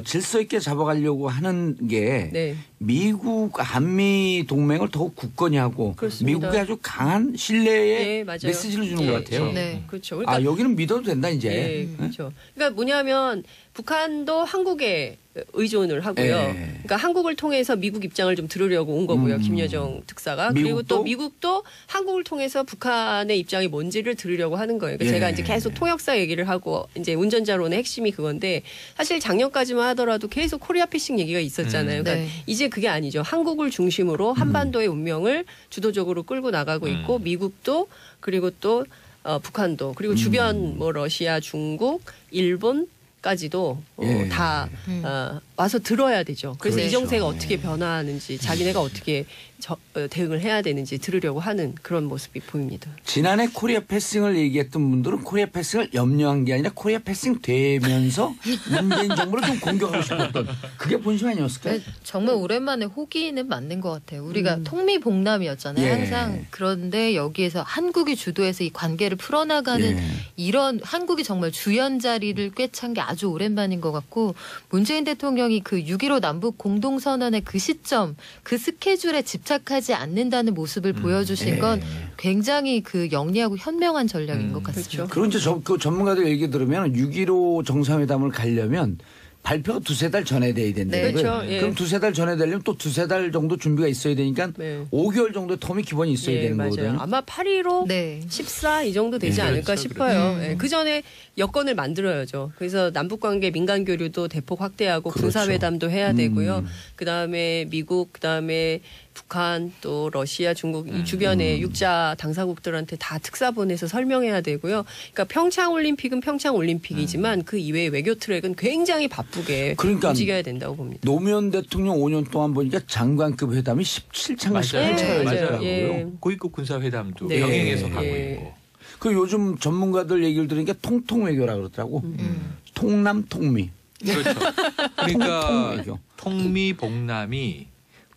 질서 있게 잡아가려고 하는 게 네. 미국 한미 동맹을 더욱 굳건히 하고 그렇습니다. 미국에 아주 강한 신뢰의 네, 맞아요. 메시지를 주는 네, 것 같아요. 네. 네. 그렇죠. 그러니까 아 여기는 믿어도 된다 이제. 네, 그렇죠. 그러니까 뭐냐면 북한도 한국에 의존을 하고요. 예. 그러니까 한국을 통해서 미국 입장을 좀 들으려고 온 거고요. 김여정 특사가. 그리고 또 미국도 한국을 통해서 북한의 입장이 뭔지를 들으려고 하는 거예요. 그러니까 제가 이제 계속 통역사 얘기를 하고 이제 운전자론의 핵심이 그건데 사실 작년까지만 하더라도 계속 코리아 패싱 얘기가 있었잖아요. 그러니까 네. 이제 그게 아니죠. 한국을 중심으로 한반도의 운명을 주도적으로 끌고 나가고 있고 미국도 그리고 또 북한도 그리고 주변 뭐 러시아, 중국, 일본까지도 다 와서 들어야 되죠. 그래서 그렇죠. 이 정세가 어떻게 변화하는지 자기네가 어떻게 대응을 해야 되는지 들으려고 하는 그런 모습이 보입니다. 지난해 코리아 패싱을 얘기했던 분들은 코리아 패싱을 염려한 게 아니라 코리아 패싱 되면서 문재인 정부를 좀 공격하고 싶었던 그게 본심 아니었을까요? 네, 정말 오랜만에 호기는 맞는 것 같아요. 우리가 통미봉남이었잖아요. 예. 항상. 그런데 여기에서 한국이 주도해서 이 관계를 풀어나가는 이런 한국이 정말 주연 자리를 꿰찬 게 아주 오랜만인 것 같고 문재인 대통령이 그 6.15 남북 공동선언의 그 시점 그 스케줄에 집착하지 않는다는 모습을 보여주신 건 굉장히 그 영리하고 현명한 전략인 것 같습니다. 그렇죠. 그리고 이제 그 전문가들 얘기 들으면 6.15 정상회담을 가려면 발표가 두세 달 전에 돼야 된다. 네. 그렇죠. 예. 그럼 두세 달 전에 되려면 또 두세 달 정도 준비가 있어야 되니까 네. 5개월 정도의 텀이 기본이 있어야 되는 맞아요. 거거든요. 아마 8.15 네. 14 이 정도 되지 않을까 그렇죠, 싶어요. 예, 그 전에 여건을 만들어야죠. 그래서 남북관계 민간 교류도 대폭 확대하고 그렇죠. 군사회담도 해야 되고요. 그다음에 미국, 그다음에 북한 또 러시아, 중국 이 주변의 육자 당사국들한테 다 특사 보내서 설명해야 되고요. 그러니까 평창 올림픽은 평창 올림픽이지만 그 이외의 외교 트랙은 굉장히 바쁘게 그러니까 움직여야 된다고 봅니다. 노무현 대통령 5년 동안 보니까 장관급 회담이 17차가 맞아요. 18차가 맞아요. 있더라고요. 예. 고위급 군사회담도 네. 병행해서 가고 예. 있고. 그 요즘 전문가들 얘기를 들으니까 통통 외교라 그러더라고. 통남 통미. 그렇죠. 통통 그러니까 외교. 통미봉남이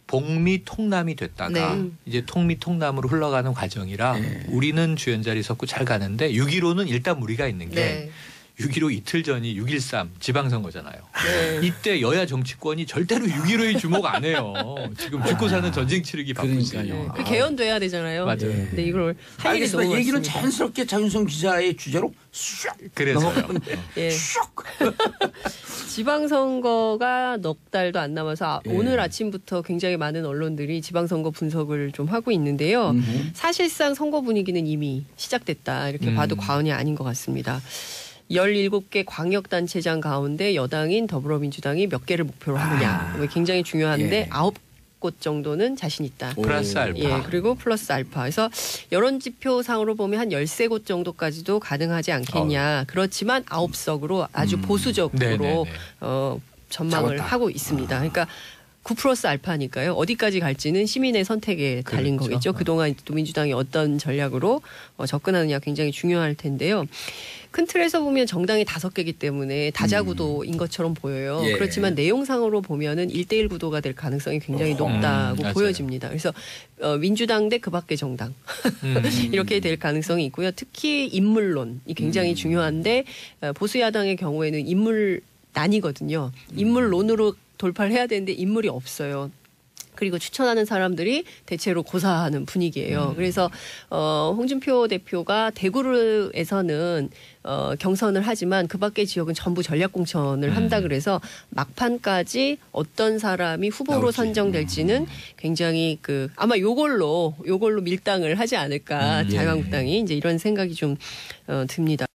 복미 통남이 됐다가 네. 이제 통미 통남으로 흘러가는 과정이라 우리는 주연 자리 섰고 잘 가는데 6.15는 일단 무리가 있는 게 네. 6.15 이틀 전이 6.13 지방선거잖아요. 네. 이때 여야 정치권이 절대로 6.15에 주목 안 해요. 지금 죽고 사는 전쟁 치르기 바쁘니까요. 그러니까요. 그 개헌돼야 되잖아요. 맞아요. 근데 이걸 할 일이 너무 알겠습니다. 얘기는 많습니다. 자연스럽게 장윤성 기자의 주제로 슉 그래서요. 넘어가는데 예. 슉. 지방선거가 넉 달도 안 남아서 예. 오늘 아침부터 굉장히 많은 언론들이 지방선거 분석을 좀 하고 있는데요. 사실상 선거 분위기는 이미 시작됐다. 이렇게 봐도 과언이 아닌 것 같습니다. 17개 광역단체장 가운데 여당인 더불어민주당이 몇 개를 목표로 하느냐. 이게 굉장히 중요한데 예. 9곳 정도는 자신 있다. 플러스 알파. 예, 그리고 플러스 알파. 그래서 여론지표상으로 보면 한 13곳 정도까지도 가능하지 않겠냐. 그렇지만 9석으로 아주 보수적으로 네네네. 전망을 잡았다. 하고 있습니다. 그러니까 9 플러스 알파니까요. 어디까지 갈지는 시민의 선택에 달린 그렇죠. 거겠죠. 그동안 또 민주당이 어떤 전략으로 접근하느냐 굉장히 중요할 텐데요. 큰 틀에서 보면 정당이 5개이기 때문에 다자구도인 것처럼 보여요. 예. 그렇지만 내용상으로 보면은 1대1 구도가 될 가능성이 굉장히 높다고 맞아요. 보여집니다. 그래서 민주당 대 그 밖의 정당 이렇게 될 가능성이 있고요. 특히 인물론이 굉장히 중요한데 보수 야당의 경우에는 인물난이거든요. 인물론으로 돌파를 해야 되는데 인물이 없어요. 그리고 추천하는 사람들이 대체로 고사하는 분위기예요. 그래서 홍준표 대표가 대구에서는 경선을 하지만 그 밖의 지역은 전부 전략 공천을 한다 그래서 막판까지 어떤 사람이 후보로 나올지. 선정될지는 굉장히 아마 요걸로 밀당을 하지 않을까 자유한국당이 이제 이런 생각이 좀 듭니다.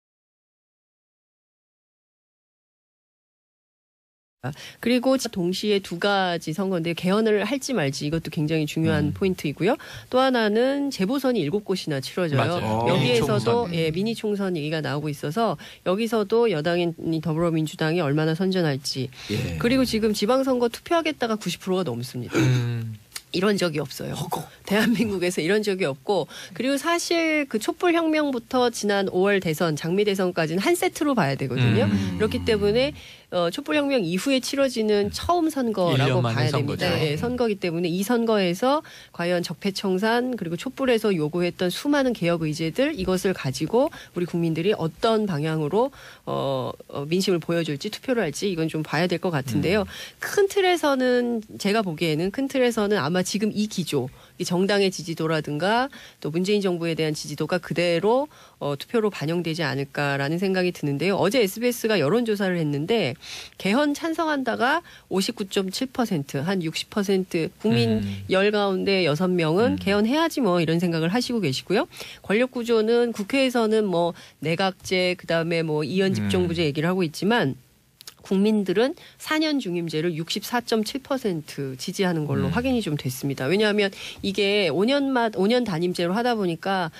그리고 동시에 두 가지 선거인데 개헌을 할지 말지 이것도 굉장히 중요한 포인트이고요. 또 하나는 재보선이 7곳이나 치러져요. 맞아요. 여기에서도 미니 미니 총선 얘기가 나오고 있어서 여기서도 여당인 더불어민주당이 얼마나 선전할지. 예. 그리고 지금 지방선거 투표하겠다가 90%가 넘습니다. 이런 적이 없어요. 대한민국에서 이런 적이 없고 그리고 사실 그 촛불혁명부터 지난 5월 대선 장미 대선까지는 한 세트로 봐야 되거든요. 그렇기 때문에 촛불혁명 이후에 치러지는 처음 1년 선거라고 만에 봐야 선거죠. 됩니다. 예, 선거기 때문에 이 선거에서 과연 적폐청산 그리고 촛불에서 요구했던 수많은 개혁 의제들 이것을 가지고 우리 국민들이 어떤 방향으로 민심을 보여줄지 투표를 할지 이건 좀 봐야 될 것 같은데요. 큰 틀에서는 제가 보기에는 큰 틀에서는 아마 지금 이 기조 이 정당의 지지도라든가 또 문재인 정부에 대한 지지도가 그대로 투표로 반영되지 않을까라는 생각이 드는데요. 어제 SBS가 여론조사를 했는데 개헌 찬성한다가 59.7%, 한 60% 국민 10 가운데 6명은 개헌해야지 뭐 이런 생각을 하시고 계시고요. 권력 구조는 국회에서는 뭐 내각제 그다음에 뭐 이원 집정부제 얘기를 하고 있지만 국민들은 4년 중임제를 64.7% 지지하는 걸로 확인이 좀 됐습니다. 왜냐하면 이게 5년 단임제로 하다 보니까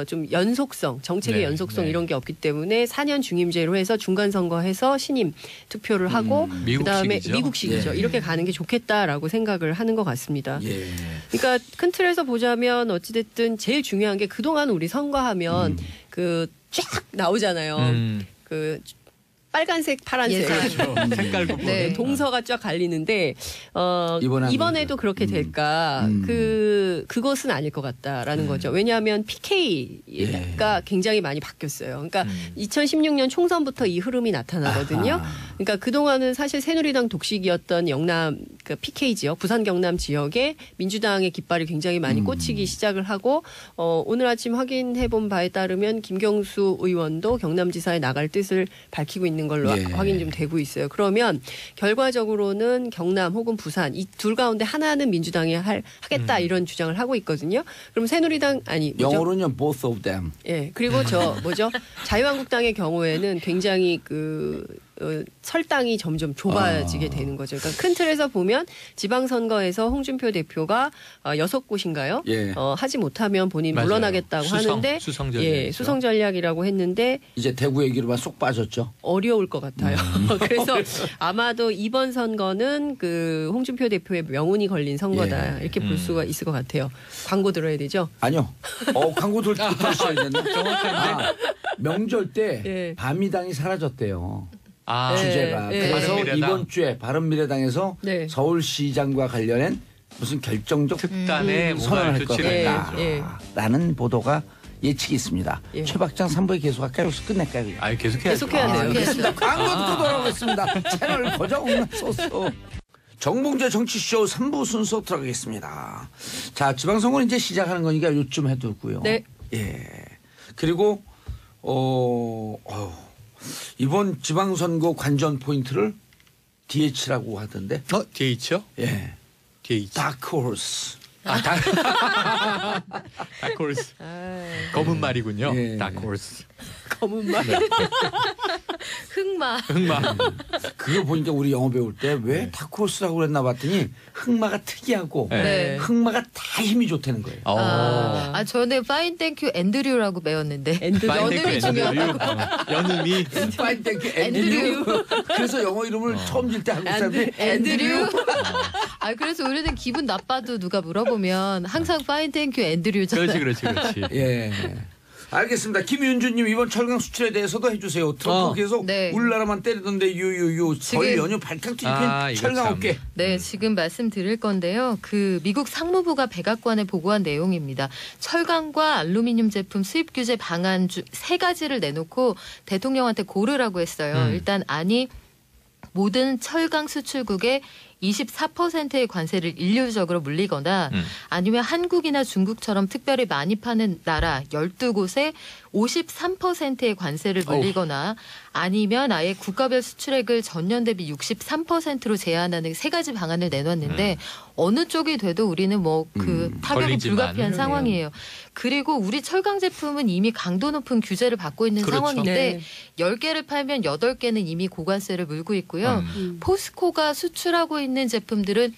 좀 연속성, 정책의 연속성 이런 게 없기 때문에 4년 중임제로 해서 중간 선거해서 신임 투표를 하고 그다음에 미국식이죠. 이렇게 가는 게 좋겠다라고 생각을 하는 것 같습니다. 그러니까 큰 틀에서 보자면 어찌됐든 제일 중요한 게 그동안 우리 선거하면 그 쫙 나오잖아요. 그 빨간색, 파란색 색깔 구분. 네, 동서가 쫙 갈리는데 이번에도 그렇게 될까? 그것은 아닐 것 같다라는 거죠. 왜냐하면 PK가 굉장히 많이 바뀌었어요. 그러니까 2016년 총선부터 이 흐름이 나타나거든요. 그러니까 그동안은 사실 새누리당 독식이었던 영남 그 PK 지역, 부산 경남 지역에 민주당의 깃발이 굉장히 많이 꽂히기 시작을 하고 오늘 아침 확인해 본 바에 따르면 김경수 의원도 경남지사에 나갈 뜻을 밝히고 있는 걸로 확인 좀 되고 있어요. 그러면 결과적으로는 경남 혹은 부산 이 둘 가운데 하나는 민주당이 하겠다 이런 주장을 하고 있거든요. 그럼 새누리당 아니 뭐죠? 영어로는 both of them. 예. 그리고 자유한국당의 경우에는 굉장히 설당이 점점 좁아지게 되는 거죠. 그러니까 큰 틀에서 보면 지방선거에서 홍준표 대표가 6곳인가요? 하지 못하면 본인 물러나겠다고 하는데 수성 전략. 수성 전략이라고 했는데 이제 대구 얘기로만 쏙 빠졌죠. 어려울 것 같아요. 그래서 아마도 이번 선거는 그 홍준표 대표의 명운이 걸린 선거다. 이렇게 볼 수가 있을 것 같아요. 광고 들어야 되죠? 아니요. 광고 들으셔야 되는데. 명절 때 바미당이 사라졌대요. 주제가. 그래서 바른미래당. 이번 주에 바른미래당에서 서울시장과 관련된 무슨 결정적 특단의 선언을 할 것 조치를 같다. 라는 보도가 예측이 있습니다. 최 박장 3부에 계속할까요? 여기서 끝낼까요? 그냥? 계속해야 돼요. 알겠습니다. 광고 듣고 돌아오겠습니다. 채널 고정 소스. 정봉재 정치쇼 3부 순서 들어가겠습니다. 자, 지방선거는 이제 시작하는 거니까 요쯤 해두고요. 네. 그리고 이번 지방선거 관전 포인트를 DH라고 하던데. DH요? DH. 다크호스. 다크호스. 검은 말이군요. 다크호스. 검은 말. 흑마. 그거 보니까 우리 영어 배울 때 왜 다크호스라고 그랬나 봤더니 흑마가 특이하고 흑마가 다 힘이 좋다는 거예요. 저는 파인 땡큐 앤드류라고 배웠는데 연음이 중요하다고. 연음이. 파인 땡큐 앤드류. 그래서 영어 이름을 처음 질 때 한국 사람들이 앤드류. 그래서 우리는 기분 나빠도 누가 물어보면 항상 파인 땡큐 앤드류잖아요. 그렇지. 알겠습니다. 김윤주님 이번 철강 수출에 대해서도 해주세요. 트럼프 계속 우리나라만 때리던데 유유유 거의 연휴 발칵 뒤집힌 철강 업계. 네, 지금 말씀드릴 건데요. 그 미국 상무부가 백악관에 보고한 내용입니다. 철강과 알루미늄 제품 수입 규제 방안 3가지를 내놓고 대통령한테 고르라고 했어요. 일단 모든 철강 수출국에 24%의 관세를 일률적으로 물리거나 아니면 한국이나 중국처럼 특별히 많이 파는 나라 12곳에 53%의 관세를 물리거나 아니면 아예 국가별 수출액을 전년 대비 63%로 제한하는 3가지 방안을 내놨는데 어느 쪽이 돼도 우리는 타격이 불가피한 상황이에요. 그리고 우리 철강 제품은 이미 강도 높은 규제를 받고 있는 상황인데 10개를 팔면 8개는 이미 고관세를 물고 있고요. 포스코가 수출하고 있는 제품들은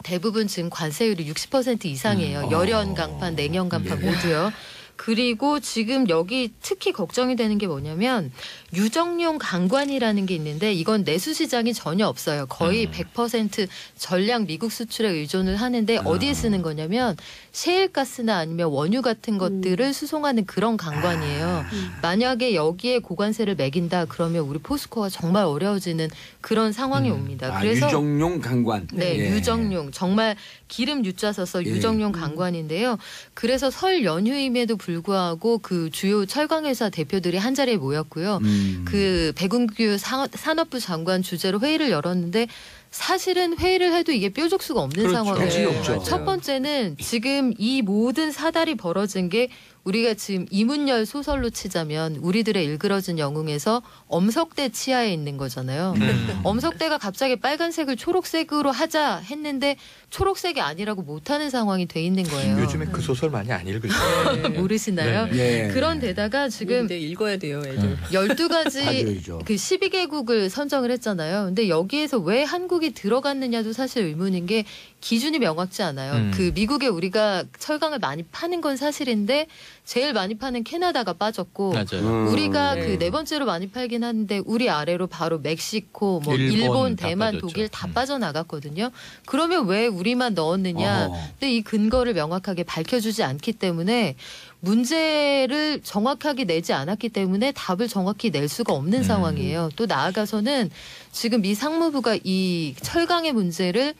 대부분 지금 관세율이 60% 이상이에요. 열연 강판, 냉연 강판 모두요. 그리고 지금 여기 특히 걱정이 되는 게 뭐냐면 유정용 강관이라는 게 있는데 이건 내수 시장이 전혀 없어요. 거의 100% 전량 미국 수출에 의존을 하는데 어디에 쓰는 거냐면 셰일가스나 아니면 원유 같은 것들을 수송하는 그런 강관이에요. 만약에 여기에 고관세를 매긴다 그러면 우리 포스코가 정말 어려워지는 그런 상황이 옵니다. 그래서 유정용 강관. 유정용 정말 기름 유자 써서 유정용 강관인데요. 그래서 설 연휴임에도 불구하고 그 주요 철강회사 대표들이 한 자리에 모였고요. 그 백운규 산업부 장관 주재로 회의를 열었는데 사실은 회의를 해도 이게 뾰족 수가 없는 상황이에요. 첫 번째는 지금 이 모든 사달이 벌어진 게 우리가 지금 이문열 소설로 치자면 우리들의 일그러진 영웅에서 엄석대 치하에 있는 거잖아요. 엄석대가 갑자기 빨간색을 초록색으로 하자 했는데 초록색이 아니라고 못하는 상황이 돼 있는 거예요. 요즘에 그 소설 많이 안 읽으시죠? 모르시나요? 네. 그런 데다가 지금 근데 읽어야 돼요, 애들. 12가지 봐줘야죠. 그 12개국을 선정을 했잖아요. 근데 여기에서 왜 한국이 들어갔느냐도 사실 의문인 게 기준이 명확지 않아요. 그 미국에 우리가 철강을 많이 파는 건 사실인데 제일 많이 파는 캐나다가 빠졌고 맞아요. 우리가 네. 그 네 번째로 많이 팔긴 하는데 우리 아래로 바로 멕시코, 뭐 일본, 다 대만, 빠졌죠. 독일 다 빠져나갔거든요. 그러면 왜 우리만 넣었느냐? 근데 이 근거를 명확하게 밝혀주지 않기 때문에 문제를 정확하게 내지 않았기 때문에 답을 정확히 낼 수가 없는 상황이에요. 또 나아가서는 지금 미 상무부가 이 철강의 문제를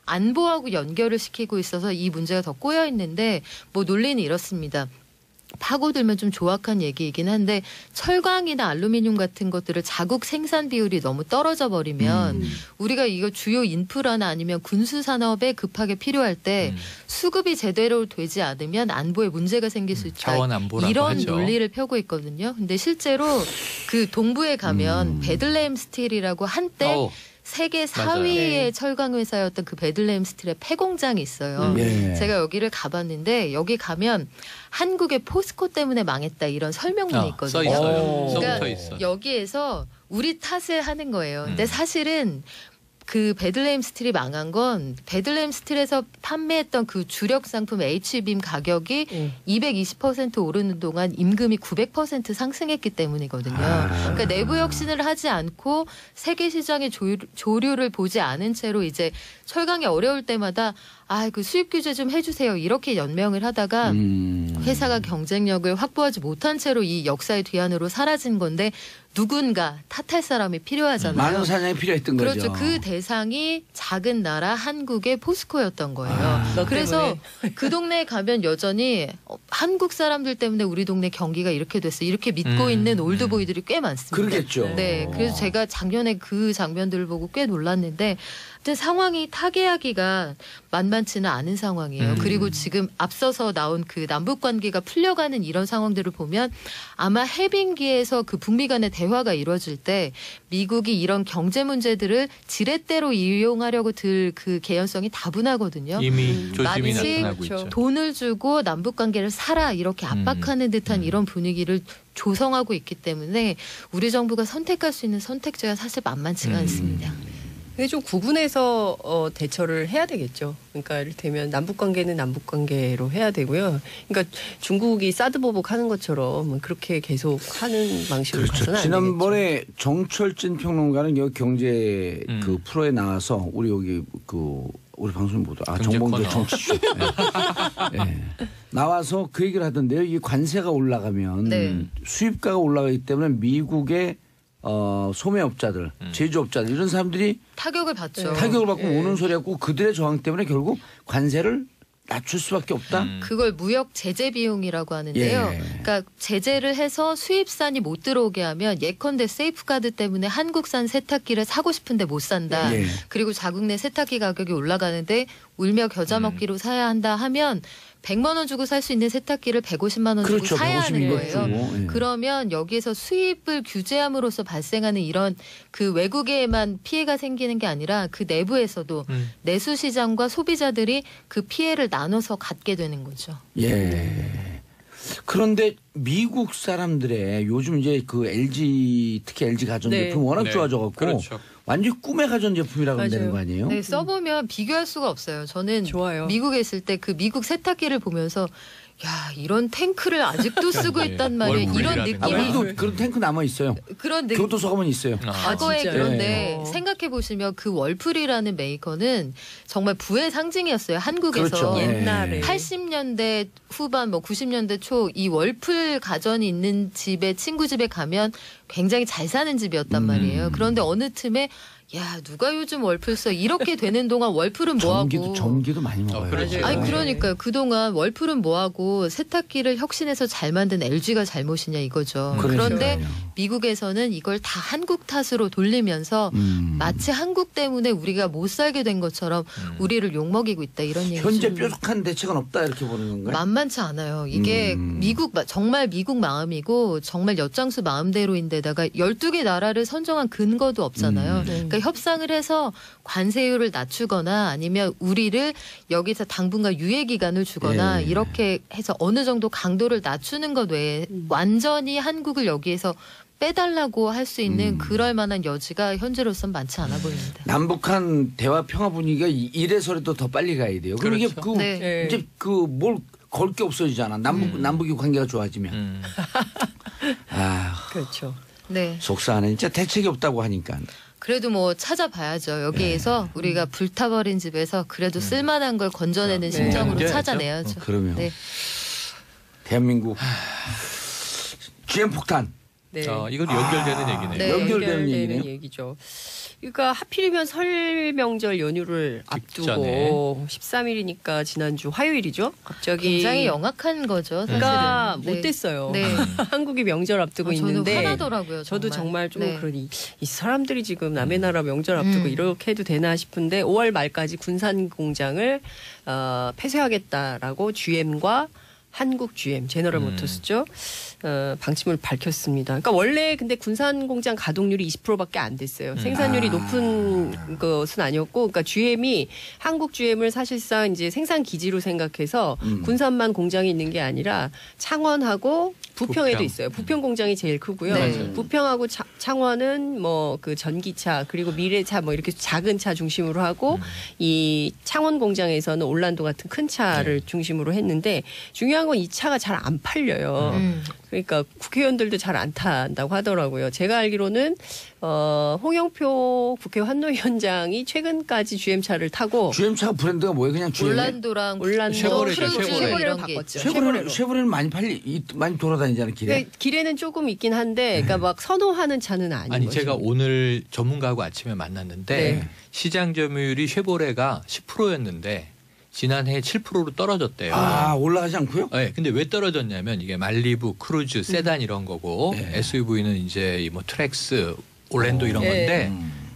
안보하고 연결을 시키고 있어서 이 문제가 더 꼬여 있는데 뭐 논리는 이렇습니다. 파고들면 좀 조악한 얘기이긴 한데 철강이나 알루미늄 같은 것들을 자국 생산 비율이 너무 떨어져 버리면 우리가 이거 주요 인프라나 아니면 군수 산업에 급하게 필요할 때 수급이 제대로 되지 않으면 안보에 문제가 생길 수 있다. 자원 안보라고 이런 하죠. 논리를 펴고 있거든요. 근데 실제로 그 동부에 가면 베들레헴 스틸이라고 한때 세계 4위의 철강 회사였던 그 베들레헴 스틸의 폐공장이 있어요. 예. 제가 여기를 가봤는데 여기 가면 한국의 포스코 때문에 망했다 이런 설명문이 있거든요. 써 있어요. 그러니까 써붙어 있어. 여기에서 우리 탓을 하는 거예요. 근데 사실은 그 베들레헴 스틸이 망한 건 베들레헴 스틸에서 판매했던 그 주력 상품 H빔 가격이 220% 오르는 동안 임금이 900% 상승했기 때문이거든요. 그러니까 내부 혁신을 하지 않고 세계 시장의 조류를 보지 않은 채로 이제 철강이 어려울 때마다 그 수입 규제 좀 해주세요. 이렇게 연명을 하다가 회사가 경쟁력을 확보하지 못한 채로 이 역사의 뒤안으로 사라진 건데 누군가 탓할 사람이 필요하잖아요. 많은 사냥이 필요했던 그렇죠. 거죠. 그 대상이 작은 나라 한국의 포스코였던 거예요. 그래서 그 동네에 가면 여전히 한국 사람들 때문에 우리 동네 경기가 이렇게 됐어. 이렇게 믿고 있는 올드보이들이 꽤 많습니다. 그러겠죠. 네. 그래서 제가 작년에 그 장면들을 보고 꽤 놀랐는데 근데 상황이 타개하기가 만만치는 않은 상황이에요. 그리고 지금 앞서서 나온 그 남북 관계가 풀려가는 이런 상황들을 보면 아마 해빙기에서 그 북미 간의 대화가 이루어질 때 미국이 이런 경제 문제들을 지렛대로 이용하려고 들 그 개연성이 다분하거든요. 이미 조짐이 마치 나타나고 있죠. 돈을 주고 남북 관계를 사라 이렇게 압박하는 듯한 이런 분위기를 조성하고 있기 때문에 우리 정부가 선택할 수 있는 선택지가 사실 만만치가 않습니다. 근데 좀 구분해서 대처를 해야 되겠죠. 그러니까 이를테면 남북 관계는 남북 관계로 해야 되고요. 그러니까 중국이 사드 보복하는 것처럼 그렇게 계속 하는 방식으로 그렇죠. 가서는 안 지난번에 정철진 평론가는 여기 경제 그 프로에 나와서 우리 여기 그 우리 방송 보도 경제 정봉주 코너. 정치쇼 네. 나와서 그 얘기를 하던데요. 이 관세가 올라가면 네. 수입가가 올라가기 때문에 미국의 소매업자들, 제조업자들 이런 사람들이 타격을 받죠. 타격을 받고 오는 소리였고 그들의 저항 때문에 결국 관세를 낮출 수밖에 없다. 그걸 무역 제재 비용이라고 하는데요. 예. 그러니까 제재를 해서 수입산이 못 들어오게 하면 예컨대 세이프가드 때문에 한국산 세탁기를 사고 싶은데 못 산다. 예. 그리고 자국 내 세탁기 가격이 올라가는데 울며 겨자 먹기로 사야 한다 하면 100만 원 주고 살 수 있는 세탁기를 150만 원 주고 그렇죠. 사야 하는 150만 거예요. 주고. 예. 그러면 여기에서 수입을 규제함으로써 발생하는 이런 그 외국에만 피해가 생기는 게 아니라 그 내부에서도 내수 시장과 소비자들이 그 피해를 나눠서 갖게 되는 거죠. 예. 그런데 미국 사람들의 요즘 이제 그 LG 특히 LG 가전제품 네. 워낙 네. 좋아져갖고 그렇죠. 완전 꿈의 가전제품이라고 맞아요. 되는 거 아니에요? 네, 써보면 비교할 수가 없어요. 저는 좋아요. 미국에 있을 때 그 미국 세탁기를 보면서 야 이런 탱크를 아직도 쓰고 네. 있단 말이에요. 이런 월불이라든가. 느낌이 우리도 그런 탱크 남아 있어요. 그런 느낌. 교토 서가면 있어요. 과거에 진짜요? 그런데 네. 생각해 보시면 그 월풀이라는 메이커는 정말 부의 상징이었어요. 한국에서. 그렇죠. 네. 옛날에 80년대 후반 뭐 90년대 초 이 월풀 가전이 있는 집에 친구 집에 가면 굉장히 잘 사는 집이었단 말이에요. 그런데 어느 틈에 야 누가 요즘 월풀 써 이렇게 되는 동안 월풀은 뭐하고 전기도 많이 먹어요. 그렇죠. 아니 그러니까요. 그동안 월풀은 뭐하고 세탁기를 혁신해서 잘 만든 LG가 잘못이냐 이거죠. 그런데 미국에서는 이걸 다 한국 탓으로 돌리면서 마치 한국 때문에 우리가 못 살게 된 것처럼 우리를 욕먹이고 있다 이런 얘기죠. 현재 뾰족한 대책은 없다 이렇게 보는 건가요? 만만치 않아요. 이게 정말 미국 마음이고 정말 엿장수 마음대로인데다가 12개 나라를 선정한 근거도 없잖아요. 그러니까 협상을 해서 관세율을 낮추거나 아니면 우리를 여기서 당분간 유예 기간을 주거나 이렇게 해서 어느 정도 강도를 낮추는 것 외에 완전히 한국을 여기에서 빼달라고 할 수 있는 그럴 만한 여지가 현재로선 많지 않아 보입니다. 남북한 대화 평화 분위기가 이래서라도 더 빨리 가야 돼요. 그럼 이게 그렇죠. 네. 이제 뭘 걸 게 없어지잖아. 남북이 관계가 좋아지면. 그렇죠. 네. 속상하네. 진짜 대책이 없다고 하니까. 그래도 뭐 찾아봐야죠. 여기에서 우리가 불타버린 집에서 그래도 쓸만한 걸 건져내는 심정으로 네. 찾아내야죠. 그러면 네. 대한민국 GM 폭탄. 네. 이건 연결되는 얘기네요. 네. 연결되는 얘기네요. 얘기죠. 그러니까 하필이면 설 명절 연휴를 직전에. 앞두고 13일이니까 지난주 화요일이죠. 갑자기 굉장히 영악한 거죠. 사실은. 그러니까 네. 못됐어요. 네. 한국이 명절 앞두고 저는 있는데 화나더라고요. 저도 정말 좀 네. 그러니 이 사람들이 지금 남의 나라 명절 앞두고 이렇게 해도 되나 싶은데 5월 말까지 군산 공장을 폐쇄하겠다라고 GM과 한국 GM 제너럴 모터스죠. 방침을 밝혔습니다. 그러니까 원래 근데 군산 공장 가동률이 20%밖에 안 됐어요. 생산률이 높은 것은 아니었고, 그러니까 GM이 한국 GM을 사실상 이제 생산 기지로 생각해서 군산만 공장이 있는 게 아니라 창원하고 부평에도 부평. 있어요. 부평 공장이 제일 크고요. 네. 부평하고 창원은 뭐 그 전기차 그리고 미래차 뭐 이렇게 작은 차 중심으로 하고 이 창원 공장에서는 올란도 같은 큰 차를 중심으로 했는데 중요한 건 이 차가 잘 안 팔려요. 그러니까 국회의원들도 잘 안 탄다고 하더라고요. 제가 알기로는 홍영표 국회 환노위원장이 최근까지 GM차를 타고 GM차 브랜드가 뭐예요? 그냥 GM. 올란도랑 쉐보레죠, 크루즈 쉐보레. 이런 게 바꿨죠. 쉐보레는 많이 많이 돌아다니잖아요, 길에. 그러니까 길에는 조금 있긴 한데, 그러니까 막 선호하는 차는 아닌 아니 거죠. 제가 오늘 전문가하고 아침에 만났는데 네. 시장 점유율이 쉐보레가 10%였는데 지난해 7%로 떨어졌대요. 올라가지 않고요? 네, 근데 왜 떨어졌냐면 이게 말리부, 크루즈, 세단 이런 거고 SUV는 이제 이 뭐 트랙스, 올랜도 이런 건데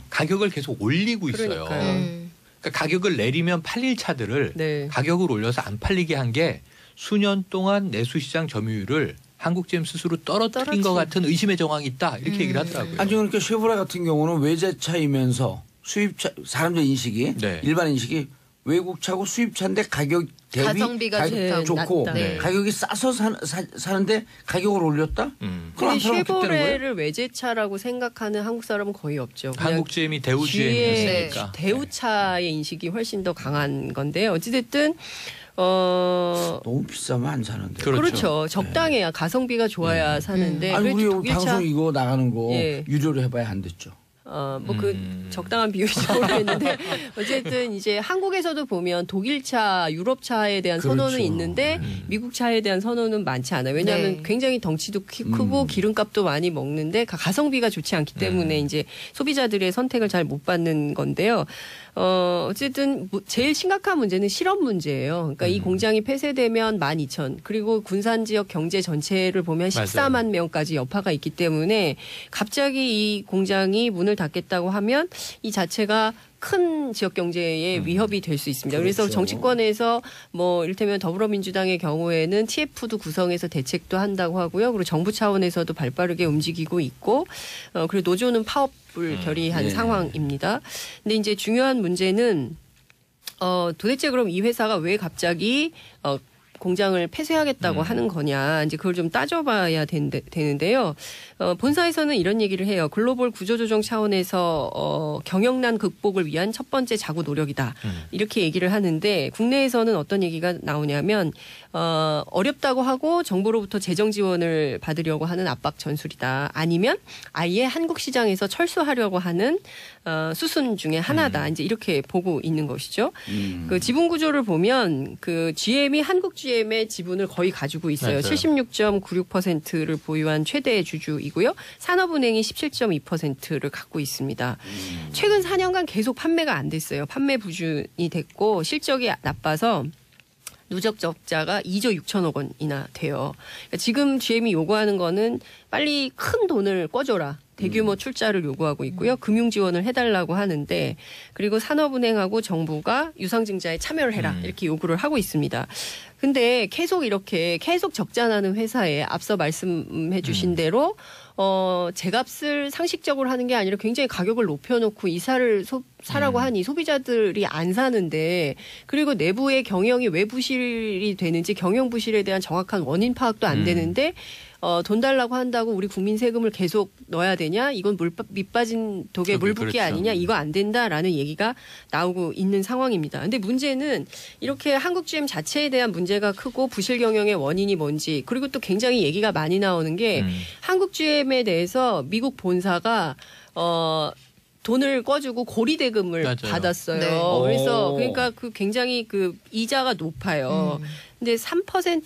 가격을 계속 올리고 있어요. 그러니까요. 그러니까 가격을 내리면 팔릴 차들을 네. 가격을 올려서 안 팔리게 한 게 수년 동안 내수시장 점유율을 한국 GM 스스로 떨어뜨린 것 같은 의심의 정황이 있다 이렇게 얘기를 하더라고요. 아니 그러니까 쉐보레 같은 경우는 외제차이면서 수입차 사람들 인식이 네. 일반 인식이 외국차고 수입차인데 가격 대비 가성비가 가격 좋다고. 좋고 낮다. 네. 가격이 싸서 사는데 가격을 올렸다? 그럼 안 근데 팔면 그때는 거예요? 쉐보레를 외제차라고 생각하는 한국 사람은 거의 없죠. 그냥 한국 GM이 대우 뒤에 GM이었으니까. 대우차의 인식이 훨씬 더 강한 건데요. 어찌됐든 너무 비싸면 안 사는데. 그렇죠. 적당해야 가성비가 좋아야 사는데 아니 우리 그래도 여기 방송 이거 나가는 거 예. 유료로 해봐야 안 됐죠. 뭐 그 적당한 비율인지 모르겠는데 어쨌든 이제 한국에서도 보면 독일차, 유럽차에 대한 그렇죠. 선호는 있는데 미국 차에 대한 선호는 많지 않아요. 왜냐하면 네. 굉장히 덩치도 크고 기름값도 많이 먹는데 가성비가 좋지 않기 때문에 이제 소비자들의 선택을 잘 못 받는 건데요. 어쨌든 제일 심각한 문제는 실업 문제예요. 그러니까 이 공장이 폐쇄되면 12,000 그리고 군산 지역 경제 전체를 보면 14만 명까지 여파가 있기 때문에 갑자기 이 공장이 문을 닫겠다고 하면 이 자체가 큰 지역 경제에 위협이 될 수 있습니다. 그래서 그렇죠. 정치권에서 뭐 이를테면 더불어민주당의 경우에는 TF도 구성해서 대책도 한다고 하고요. 그리고 정부 차원에서도 발빠르게 움직이고 있고 그리고 노조는 파업을 결의한 예. 상황입니다. 근데 이제 중요한 문제는 도대체 그럼 이 회사가 왜 갑자기 공장을 폐쇄하겠다고 하는 거냐. 이제 그걸 좀 따져봐야 되는데요. 본사에서는 이런 얘기를 해요. 글로벌 구조조정 차원에서 경영난 극복을 위한 첫 번째 자구 노력이다. 이렇게 얘기를 하는데 국내에서는 어떤 얘기가 나오냐면 어렵다고 하고 정부로부터 재정 지원을 받으려고 하는 압박 전술이다. 아니면 아예 한국 시장에서 철수하려고 하는 수순 중에 하나다. 이제 이렇게 보고 있는 것이죠. 그 지분 구조를 보면 그 GM이 한국 GM GM의 지분을 거의 가지고 있어요. 맞아요. 76.96%를 보유한 최대 주주이고요. 산업은행이 17.2%를 갖고 있습니다. 최근 4년간 계속 판매가 안 됐어요. 판매 부진이 됐고 실적이 나빠서 누적 적자가 2조 6천억 원이나 돼요. 그러니까 지금 GM이 요구하는 거는 빨리 큰 돈을 꿔줘라. 대규모 출자를 요구하고 있고요. 금융 지원을 해달라고 하는데 그리고 산업은행하고 정부가 유상증자에 참여를 해라. 이렇게 요구를 하고 있습니다. 근데 계속 적자 나는 회사에 앞서 말씀해 주신 대로 제값을 상식적으로 하는 게 아니라 굉장히 가격을 높여놓고 이사를 사라고 하니 소비자들이 안 사는데 그리고 내부의 경영이 왜 부실이 되는지 경영 부실에 대한 정확한 원인 파악도 안 되는데 돈 달라고 한다고 우리 국민 세금을 계속 넣어야 되냐? 이건 밑 빠진 독에 물 붓기 그렇죠. 아니냐? 이거 안 된다라는 얘기가 나오고 있는 상황입니다. 근데 문제는 이렇게 한국 GM 자체에 대한 문제가 크고 부실 경영의 원인이 뭔지 그리고 또 굉장히 얘기가 많이 나오는 게 한국 GM에 대해서 미국 본사가 돈을 꿔주고 고리대금을 맞아요. 받았어요. 네. 그래서 그러니까 그 굉장히 그 이자가 높아요. 근데 3%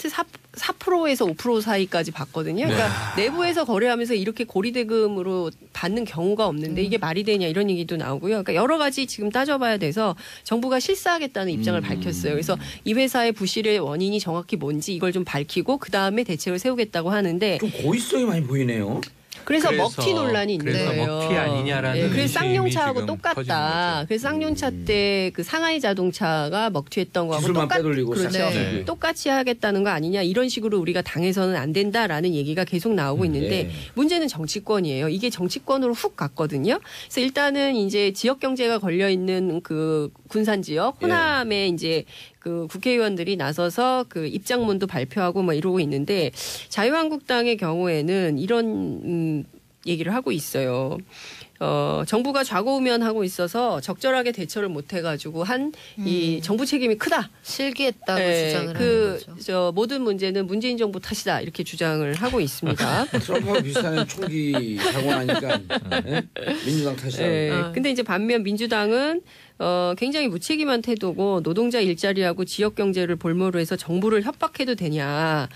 4%에서 5% 사이까지 받거든요. 그러니까 내부에서 거래하면서 이렇게 고리대금으로 받는 경우가 없는데 이게 말이 되냐 이런 얘기도 나오고요. 그러니까 여러 가지 지금 따져봐야 돼서 정부가 실사하겠다는 입장을 밝혔어요. 그래서 이 회사의 부실의 원인이 정확히 뭔지 이걸 좀 밝히고 그다음에 대책을 세우겠다고 하는데 좀 고의성이 많이 보이네요. 그래서 먹튀 논란이 있는 그래서 거예요. 먹튀 아니냐라는 그래서 쌍용차하고 지금 똑같다. 퍼지는 그래서 쌍용차 때 그 상하이 자동차가 먹튀했던 거하고 기술만 빼돌리고 그렇죠. 싹싹 똑같이 하겠다는 거 아니냐. 이런 식으로 우리가 당해서는 안 된다라는 얘기가 계속 나오고 있는데 문제는 정치권이에요. 이게 정치권으로 훅 갔거든요. 그래서 일단은 이제 지역 경제가 걸려 있는 그 군산 지역 호남에 이제 그 국회의원들이 나서서 그 입장문도 발표하고 뭐 이러고 있는데 자유한국당의 경우에는 이런 얘기를 하고 있어요. 정부가 좌고우면하고 있어서 적절하게 대처를 못 해가지고 이 정부 책임이 크다. 실기했다고 네, 주장을 하는 거죠. 모든 문제는 문재인 정부 탓이다 이렇게 주장을 하고 있습니다. 트럼프와 비슷한 총기 사고 나니까 민주당 탓이라고. 네. 근데 이제 반면 민주당은 굉장히 무책임한 태도고 노동자 일자리하고 지역 경제를 볼모로 해서 정부를 협박해도 되냐.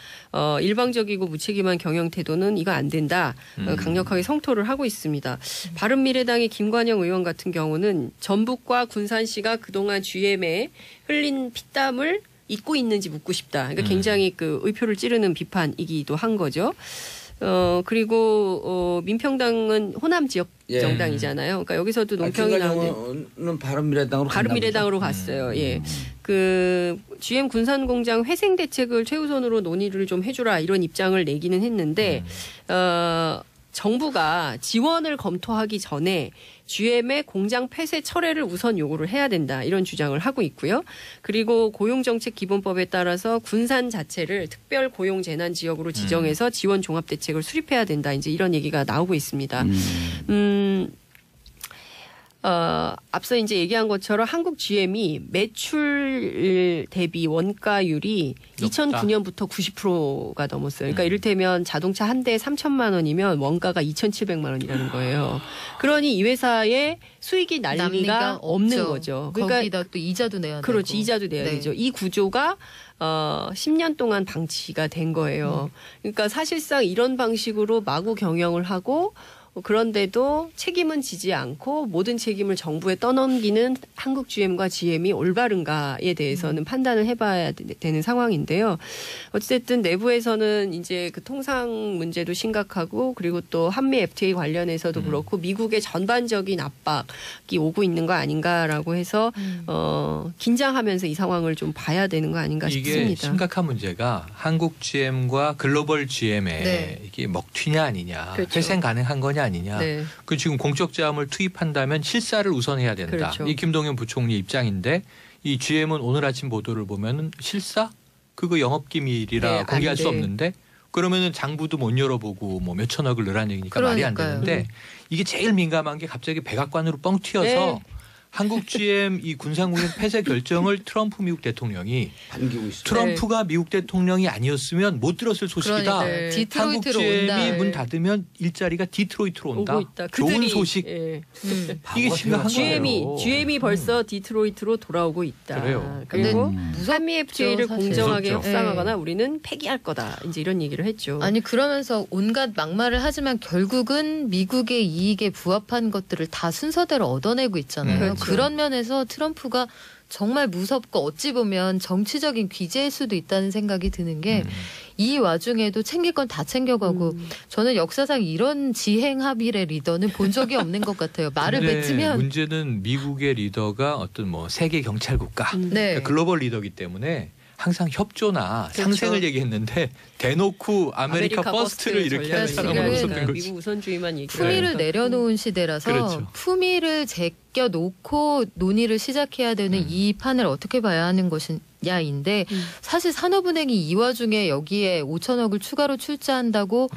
일방적이고 무책임한 경영 태도는 이거 안 된다. 강력하게 성토를 하고 있습니다. 바른미래당의 김관영 의원 같은 경우는 전북과 군산시가 그동안 GM에 흘린 피땀을 잊고 있는지 묻고 싶다. 그러니까 굉장히 그 의표를 찌르는 비판이기도 한 거죠. 그리고 민평당은 호남 지역 정당이잖아요. 그러니까 여기서도 논평이 나오는데 바른미래당으로 갔어요. 예. 그 GM 군산공장 회생 대책을 최우선으로 논의를 좀 해주라 이런 입장을 내기는 했는데 정부가 지원을 검토하기 전에 GM의 공장 폐쇄 철회를 우선 요구를 해야 된다 이런 주장을 하고 있고요. 그리고 고용정책기본법에 따라서 군산 자체를 특별 고용 재난 지역으로 지정해서 지원 종합 대책을 수립해야 된다. 이제 이런 얘기가 나오고 있습니다. 앞서 이제 얘기한 것처럼 한국 GM이 매출 대비 원가율이 2009년부터 90%가 넘었어요. 그러니까 이를테면 자동차 한 대에 3천만 원이면 원가가 2,700만 원이라는 거예요. 그러니 이 회사의 수익이 날 리가 없는 거죠. 그러니까 거기다 또 이자도 내야 되고. 그렇지. 이자도 내야 되죠. 이 구조가 10년 동안 방치가 된 거예요. 그러니까 사실상 이런 방식으로 마구 경영을 하고 그런데도 책임은 지지 않고 모든 책임을 정부에 떠넘기는 한국 GM과 GM이 올바른가에 대해서는 판단을 해봐야 되는 상황인데요. 어쨌든 내부에서는 이제 그 통상 문제도 심각하고 그리고 또 한미 FTA 관련해서도 그렇고 미국의 전반적인 압박이 오고 있는 거 아닌가라고 해서 긴장하면서 이 상황을 좀 봐야 되는 거 아닌가 싶습니다. 이게 심각한 문제가 한국 GM과 글로벌 GM의 이게 먹튀냐 아니냐, 그렇죠. 회생 가능한 거냐 아니냐. 그 지금 공적 자금을 투입한다면 실사를 우선해야 된다. 그렇죠. 이 김동연 부총리 입장인데 이 GM은 오늘 아침 보도를 보면은 실사 그거 영업기밀이라 공개할 수 없는데 그러면은 장부도 못 열어보고 뭐 몇천억을 넣으라는 얘기니까 말이 안 되는데 이게 제일 민감한 게 갑자기 백악관으로 뻥 튀어서 한국 GM 이 군산공역 폐쇄 결정을 트럼프 미국 대통령이 반기고 있어요. 트럼프가 미국 대통령이 아니었으면 못 들었을 소식이다. 그러니까 한국 디트로이트로 GM이 온다. 문 닫으면 일자리가 디트로이트로 온다. 오고 있다. 좋은 그들이, 소식. 예. 이게 심각한 거예요. GM이 벌써 디트로이트로 돌아오고 있다. 그래요. 그리고 무섭죠, 한미 FTA를 사실. 공정하게 무섭죠. 협상하거나 우리는 폐기할 거다. 이제 이런 얘기를 했죠. 아니 그러면서 온갖 막말을 하지만 결국은 미국의 이익에 부합한 것들을 다 순서대로 얻어내고 있잖아요. 그렇죠. 그런 면에서 트럼프가 정말 무섭고 어찌 보면 정치적인 귀재일 수도 있다는 생각이 드는 게 이 와중에도 챙길 건 다 챙겨가고 저는 역사상 이런 지행 합의의 리더는 본 적이 없는 것 같아요. 말을 근데 뱉으면 문제는 미국의 리더가 어떤 뭐 세계 경찰 국가 네. 그러니까 글로벌 리더기 때문에 항상 협조나 그렇죠. 상생을 얘기했는데 대놓고 아메리카 퍼스트를 이렇게 하는 전략이니까. 사람은 없었던 지금은 거지. 미국 우선주의만 얘기를 품위를 하니까. 내려놓은 시대라서 그렇죠. 품위를 제껴놓고 논의를 시작해야 되는 이 판을 어떻게 봐야 하는 것이냐인데 사실 산업은행이 이 와중에 여기에 5천억을 추가로 출자한다고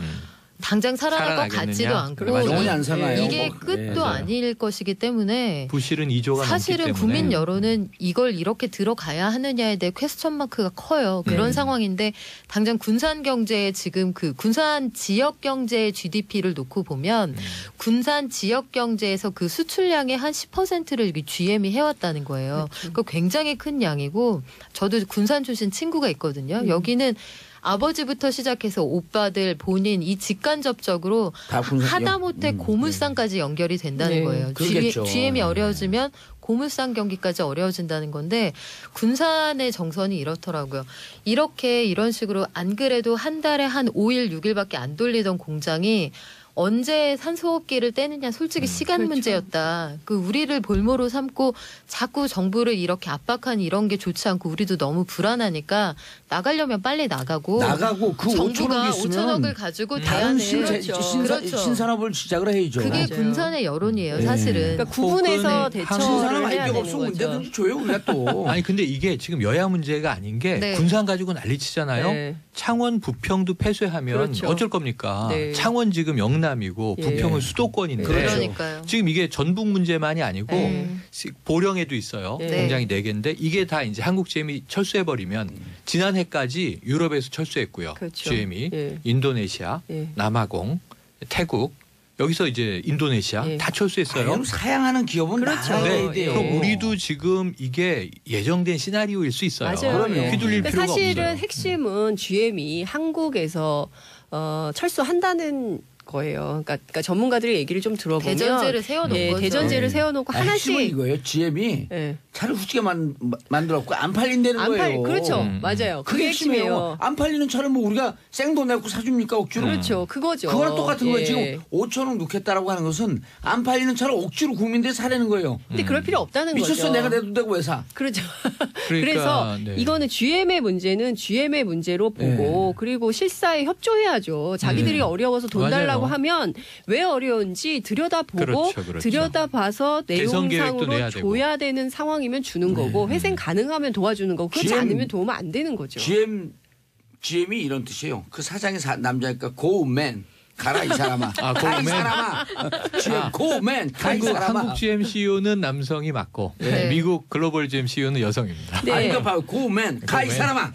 당장 살아날 것 살아나겠느냐? 같지도 않고 그래, 맞아요. 영원히 안 살아나요. 이게 뭐, 끝도 예. 아닐 것이기 때문에 부실은 2조가 사실은 넘기 때문에 국민 여론은 이걸 이렇게 들어가야 하느냐에 대해 퀘스천 마크가 커요. 그런 상황인데 당장 군산 경제의 지금 그 군산 지역 경제의 GDP를 놓고 보면 군산 지역 경제에서 그 수출량의 한 10%를 GM이 해왔다는 거예요. 그 굉장히 큰 양이고 저도 군산 출신 친구가 있거든요. 여기는 아버지부터 시작해서 오빠들 본인 이 직간접적으로 다 군산- 하다못해 고물상까지 연결이 된다는 네. 거예요. 그러겠죠. GM이 어려워지면 고물상 경기까지 어려워진다는 건데 군산의 정선이 이렇더라고요. 이렇게 이런 식으로 안 그래도 한 달에 한 5일 6일밖에 안 돌리던 공장이 언제 산소호흡기를 떼느냐 솔직히 시간 그렇죠. 문제였다. 그 우리를 볼모로 삼고 자꾸 정부를 이렇게 압박하는 이런 게 좋지 않고 우리도 너무 불안하니까 나가려면 빨리 나가고 그 5천억 정부가 있으면 5천억을 가지고 다른 대안을 그렇죠. 신산업을 시작을 해야죠. 그게 맞아요. 군산의 여론이에요, 네. 사실은. 그러니까 구분해서 혹은 대처를 신산업 해야 알게 되는 없으면 거죠. 언제든지 줘요 우리가 또. 아니 근데 이게 지금 여야 문제가 아닌 게 네. 군산 가지고 난리치잖아요. 네. 창원 부평도 폐쇄하면 그렇죠. 어쩔 겁니까? 네. 창원 지금 영남이고 예. 부평은 수도권인데 그렇죠. 그러니까요. 지금 이게 전북 문제만이 아니고 네. 보령에도 있어요. 네. 공장이 4개인데 이게 다 이제 한국 GM이 철수해버리면 지난해까지 유럽에서 철수했고요. 그렇죠. GM이 예. 인도네시아, 예. 남아공, 태국 여기서 이제 인도네시아 예. 다 철수했어요. 그럼 사양하는 기업은 그렇죠. 나가야 네. 돼요. 그럼 우리도 지금 이게 예정된 시나리오일 수 있어요. 맞아요. 그럼요. 휘둘릴 그러니까 필요가 사실은 없어요. 핵심은 GM이 한국에서 철수한다는 거예요. 그러니까 전문가들의 얘기를 좀 들어보면 대전제를 세워놓은 예, 거죠. 대전제를 세워놓고 핵심은 하나씩 이거예요. GM이 예. 차를 후지게 만들었고 안 팔린다는 안 팔 거예요. 그렇죠. 맞아요. 그게 핵심이에요. 안 팔리는 차를 뭐 우리가 생돈 내고 사줍니까 억지로? 그렇죠. 그거죠. 그거랑 똑같은 거예요. 예. 지금 5천억 넣겠다라고 하는 것은 안 팔리는 차를 억지로 국민들이 사려는 거예요. 근데 그럴 필요 없다는 미쳤어. 거죠. 내가 내도 되고 왜 사? 그렇죠. 그러니까, 그래서 네. 이거는 GM의 문제는 GM의 문제로 보고 그리고 실사에 협조해야죠. 자기들이 어려워서 돈 맞아요. 달라고 하면 왜 어려운지 들여다보고 그렇죠, 그렇죠. 들여다봐서 개선 계획도 내용상으로 내야 되고. 줘야 되는 상황이면 주는 거고 회생 가능하면 도와주는 거고 그렇지 GM 않으면 도움 안 되는 거죠. GM이 이런 뜻이에요. 그 사장이 남자니까 고맨 가라 이 사람아. 아, 가 이 고맨. 사람아. GM 고맨 가 이 사람아. 한국 GM CEO는 남성이 맞고 네. 미국 글로벌 GM CEO는 여성입니다. 네. 아니 그러니까 봐요. 고맨 가 이 고맨. 사람아.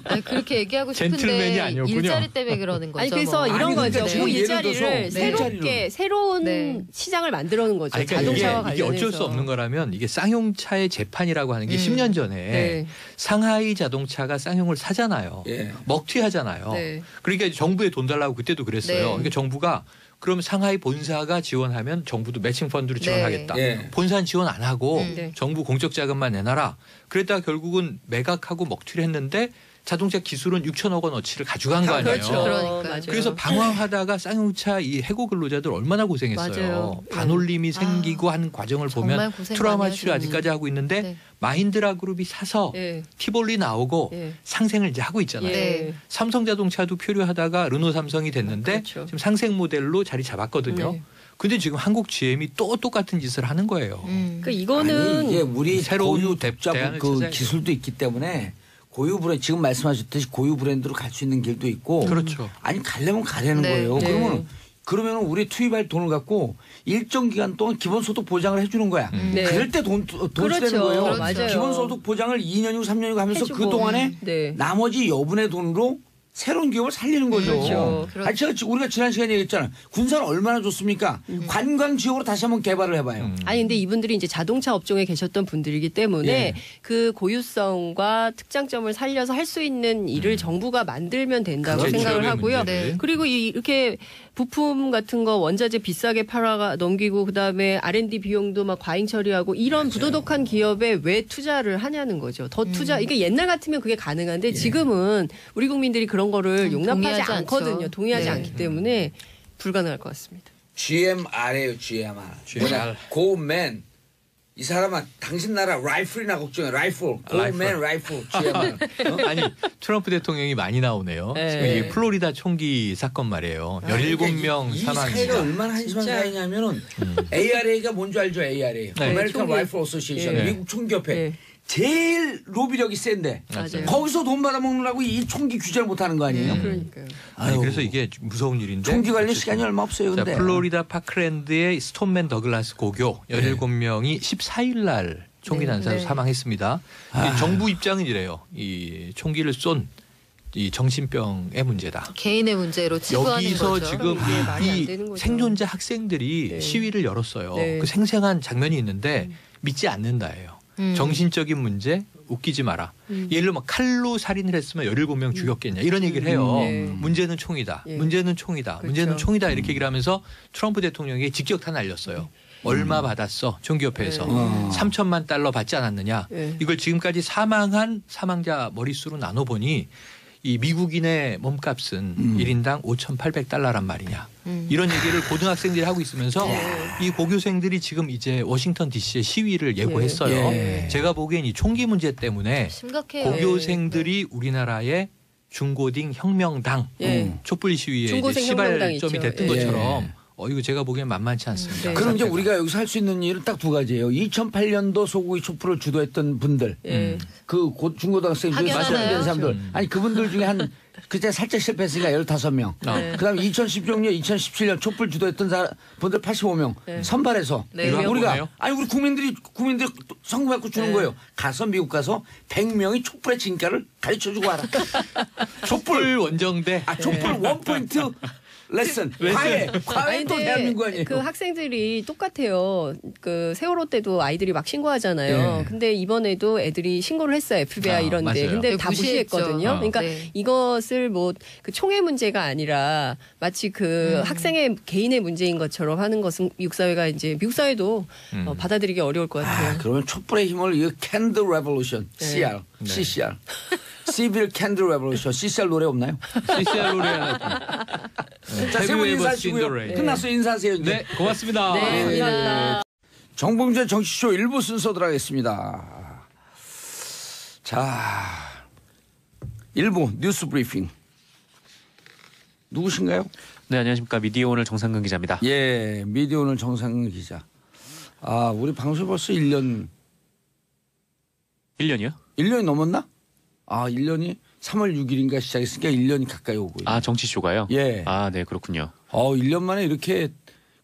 아니, 그렇게 얘기하고 젠틀맨이 싶은데 아니었군요. 일자리 때문에 그러는 거죠. 아니 그래서 뭐. 이런 아니, 그러니까 거죠. 지금 그 예를 들어서 일자리를 새롭게 새로운 네. 시장을 만들어놓은 거죠. 아니, 그러니까 자동차와 이게 관련해서. 어쩔 수 없는 거라면 이게 쌍용차의 재판이라고 하는 게 10년 전에 네. 상하이 자동차가 쌍용을 사잖아요. 예. 먹튀하잖아요. 네. 그러니까 정부에 돈 달라고 그때도 그랬어요. 네. 그러니까 정부가 그럼 상하이 본사가 지원하면 정부도 매칭 펀드로 지원하겠다. 예. 본사는 지원 안 하고 네. 정부 공적 자금만 내놔라. 그랬다가 결국은 매각하고 먹튀를 했는데 자동차 기술은 6천억 원어치를 가져간 거 아니에요. 그렇죠. 그러니까요. 맞아요. 그래서 방황하다가 쌍용차 이 해고 근로자들 얼마나 고생했어요. 맞아요. 반올림이 생기고 하는 과정을 정말 보면 고생 트라우마 많이 치료 하죠. 아직까지 하고 있는데 네. 마힌드라 그룹이 사서 예. 티볼리 나오고 예. 상생을 이제 하고 있잖아요. 예. 삼성자동차도 표류하다가 르노 삼성이 됐는데 그렇죠. 지금 상생 모델로 자리 잡았거든요. 네. 근데 지금 한국 GM이 또 똑같은 짓을 하는 거예요. 그러니까 이거는 아니, 이게 우리 새로운 고유 대안을 독자 그 찾아야 기술도 있기 때문에 고유 브랜드 지금 말씀하셨듯이 고유 브랜드로 갈 수 있는 길도 있고 그렇죠. 아니 가려면 가려는 네. 거예요. 네. 그러면 그러면 우리 투입할 돈을 갖고 일정 기간 동안 기본소득 보장을 해주는 거야. 네. 그럴 때 돈 쓰는 그렇죠. 거예요. 맞아요. 기본소득 보장을 2년이고 3년이고 하면서 해주고. 그 동안에 네. 나머지 여분의 돈으로 새로운 기업을 살리는 거죠. 그렇죠. 아니, 우리가 지난 시간에 얘기했잖아요. 군산 얼마나 좋습니까? 관광 지역으로 다시 한번 개발을 해봐요. 아니 근데 이분들이 이제 자동차 업종에 계셨던 분들이기 때문에 예. 그 고유성과 특장점을 살려서 할 수 있는 일을 정부가 만들면 된다고 그렇죠. 생각을 하고요. 네. 그리고 이렇게 부품 같은 거 원자재 비싸게 팔아가 넘기고 그다음에 R&D 비용도 막 과잉 처리하고 이런 부도덕한 기업에 왜 투자를 하냐는 거죠. 더 투자 이게 옛날 같으면 그게 가능한데 지금은 우리 국민들이 그런 거를 용납하지 동의하지 않거든요. 않죠. 동의하지 네. 않기 때문에 불가능할 것 같습니다. GMR이에요, GMR. GMR. 고맨. 이 사람아, 당신 나라 라이플이나 걱정해. 라이플. 고맨 라이플. GMR. 아니 트럼프 대통령이 많이 나오네요. 네. 지금 이 플로리다 총기 사건 말이에요. 17명 이 사회가 사망입니다. 얼마나 한심한 진짜. 사회냐면은 ARA가 뭔지 알죠? ARA. 네. 아메리칸 총기. 라이플 어소시에이션. 네. 미국 총기협회. 네. 제일 로비력이 센데 맞아요. 거기서 돈 받아먹느라고 이 총기 규제를 못하는 거 아니에요? 그러니까요. 아니 아유. 그래서 이게 무서운 일인데 총기 관련 어쨌든. 시간이 얼마 없어요. 자, 근데 플로리다 파크랜드의 스톤맨 더글라스 고교 17명이 14일 날 총기 네. 난사로 네. 사망했습니다. 이 정부 입장은 이래요. 이 총기를 쏜 이 정신병의 문제다. 개인의 문제로 치부하는 여기서 거죠. 지금 이게 말이 안 이 되는 거죠. 생존자 학생들이 네. 시위를 열었어요. 네. 그 생생한 장면이 있는데 믿지 않는다예요. 정신적인 문제 웃기지 마라. 예를 들어 뭐 칼로 살인을 했으면 17명 죽였겠냐 이런 얘기를 해요. 네. 문제는 총이다. 예. 문제는 총이다. 그렇죠. 문제는 총이다 이렇게 얘기를 하면서 트럼프 대통령에게 직격탄 날렸어요. 얼마 받았어 총기협회에서 네. 3천만 달러 받지 않았느냐. 네. 이걸 지금까지 사망한 사망자 머릿수로 나눠보니 이 미국인의 몸값은 1인당 5,800달러란 말이냐. 이런 얘기를 고등학생들이 하고 있으면서 이 고교생들이 지금 이제 워싱턴 DC에 시위를 예고했어요. 예. 제가 보기엔 이 총기 문제 때문에 심각해요. 고교생들이 우리나라의 중고딩 혁명당 예. 촛불 시위에 중고생 이제 혁명당 시발점이 있죠. 됐던 예. 것처럼 이거 제가 보기엔 만만치 않습니다. 네. 그럼 이제 우리가 여기서 할 수 있는 일은 딱 두 가지예요. 2008년도 소고기 촛불을 주도했던 분들, 예. 그 중고등학생들, 확연하네요. 맞춰야 사람들, 아니 그분들 중에 한 그때 살짝 실패했으니까 15명. 네. 그다음에 2016년, 2017년 촛불 주도했던 분들 85명 선발해서 네. 우리가 우리 국민들이 성금받고 주는 거예요. 가서 미국 가서 100명이 촛불의 진가를 가르쳐주고 와라. 촛불 원정대 촛불 원포인트 레슨. 과외 아니, 또 근데 대한민국 아니에요. 그 학생들이 똑같아요. 그 세월호 때도 아이들이 막 신고하잖아요. 예. 근데 이번에도 애들이 신고를 했어요. FBI 이런데. 맞아요. 근데 다 무시했죠. 무시했거든요. 그러니까 네. 이것을 뭐 그 총의 문제가 아니라 마치 그 학생의 개인의 문제인 것처럼 하는 것은 미국 사회가 이제 미국 사회도 받아들이기 어려울 것 같아요. 그러면 촛불의 힘을 이거 캔들 레볼루션 CR CCR Civil Candle Revolution CCR 노래 없나요? CCR 노래 하나. 자, 세 분 인사하시고요. 네. 끝났어요. 인사하세요. 이제. 네, 고맙습니다. 네, 감사합니다. 정봉재 정치쇼 1부 순서 들어가겠습니다. 자, 1부 뉴스 브리핑. 누구신가요? 네, 안녕하십니까. 미디어 오늘 정상근 기자입니다. 예, 미디어 오늘 정상근 기자. 아, 우리 방송 벌써 1년이요? 1년이 넘었나? 아, 1년이 3월 6일인가 시작했으니까 1년이 가까이 오고. 아, 정치쇼가요? 예. 아, 네, 그렇군요. 1년 만에 이렇게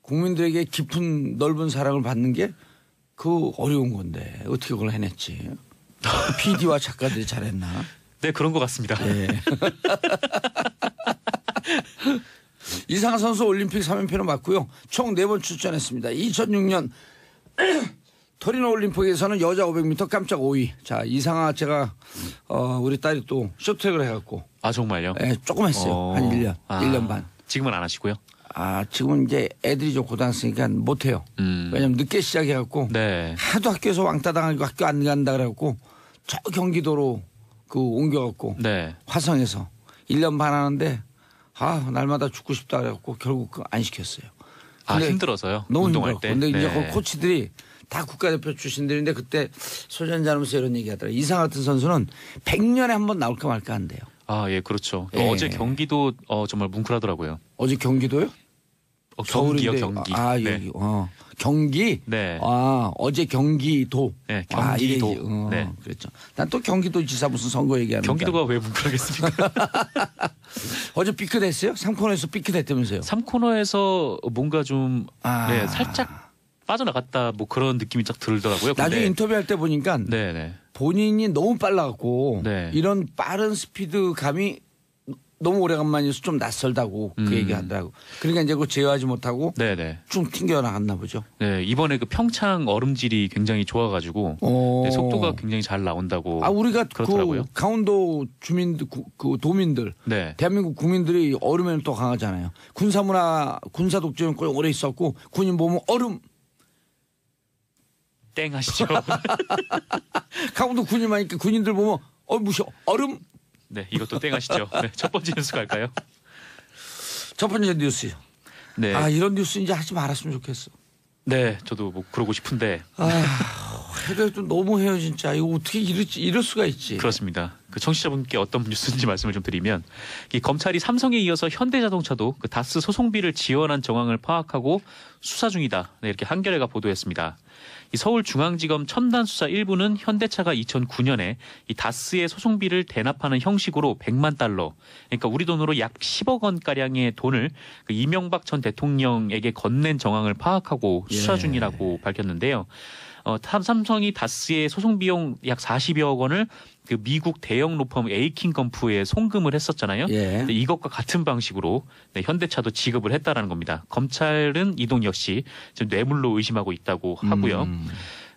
국민들에게 깊은 넓은 사랑을 받는 게 그 어려운 건데 어떻게 그걸 해냈지? PD와 작가들이 잘했나? 네, 그런 것 같습니다. 예. 이상하 선수 올림픽 3연패로 맞고요. 총 4번 출전했습니다. 2006년 토리노 올림픽에서는 여자 500m 깜짝 5위. 자, 이상하 제가 우리 딸이 또 쇼트트랙을 해갖고 아, 정말요? 예, 조금 했어요. 한 1년, 1년 반. 지금은 안 하시고요? 아, 지금은 이제 애들이 좀 고등학생이니까 못해요. 왜냐면 늦게 시작해갖고 네. 하도 학교에서 왕따 당하고 학교 안 간다 그래갖고 저 경기도로 옮겨갖고 네. 화성에서 1년 반 하는데 날마다 죽고 싶다 그래갖고 결국 안 시켰어요. 아, 근데 힘들어서요? 너무 운동할 힘들었고. 때? 근데 이제 네. 그 코치들이 다 국가대표 출신들인데 그때 소전자면서 이런 얘기 하더라고요. 이상 같은 선수는 100년에 한 번 나올까 말까 한대요. 아, 예, 그렇죠. 또 예. 어제 경기도 정말 뭉클하더라고요. 어제 경기도요? 경기요, 서울인데, 경기. 아, 네. 여기. 경기? 네. 아, 어제 경기도. 네, 경기도. 이래야지. 네. 그랬죠. 난 또 경기도 지사 무슨 선거 얘기하는 경기도가 왜 뭉클하겠습니까? 어제 삐끗했어요? 3코너에서 삐끗했다면서요? 3코너에서 뭔가 좀 아. 네, 살짝 빠져나갔다 뭐 그런 느낌이 딱 들더라고요. 나중에 인터뷰할 때 보니까 네네. 본인이 너무 빨라갖고 네. 이런 빠른 스피드감이 너무 오래간만이어서 좀 낯설다고 그 얘기 하더라고. 그러니까 이제 그거 제어하지 못하고 네네. 쭉 튕겨나갔나 보죠. 네, 이번에 그 평창 얼음질이 굉장히 좋아가지고 네, 속도가 굉장히 잘 나온다고. 우리가 그렇더라고요. 그 강원도 주민들, 그 도민들, 네. 대한민국 국민들이 얼음에는 또 강하잖아요. 군사문화, 군사독재는 꽤 오래 있었고 군인 보면 얼음. 땡 하시죠. 강원도 군인만 있니까 군인들 보면 무셔 얼음. 네, 이것도 땡 하시죠. 네, 첫 번째 뉴스 갈까요? 첫 번째 뉴스요. 네. 이런 뉴스 이제 하지 말았으면 좋겠어. 네, 저도 뭐 그러고 싶은데. 해도 너무해요 진짜. 이거 어떻게 이럴 수가 있지. 그렇습니다. 그 청취자분께 어떤 뉴스인지 말씀을 좀 드리면 이 검찰이 삼성에 이어서 현대자동차도 그 다스 소송비를 지원한 정황을 파악하고 수사 중이다. 네, 이렇게 한겨레가 보도했습니다. 이 서울중앙지검 첨단수사 1부는 현대차가 2009년에 이 다스의 소송비를 대납하는 형식으로 100만 달러, 그러니까 우리 돈으로 약 10억 원가량의 돈을 그 이명박 전 대통령에게 건넨 정황을 파악하고 수사 중이라고 밝혔는데요. 삼성이 다스의 소송 비용 약 40여억 원을 그 미국 대형 로펌 에이킹건프에 송금을 했었잖아요. 예. 이것과 같은 방식으로 네, 현대차도 지급을 했다라는 겁니다. 검찰은 이 돈 역시 지금 뇌물로 의심하고 있다고 하고요.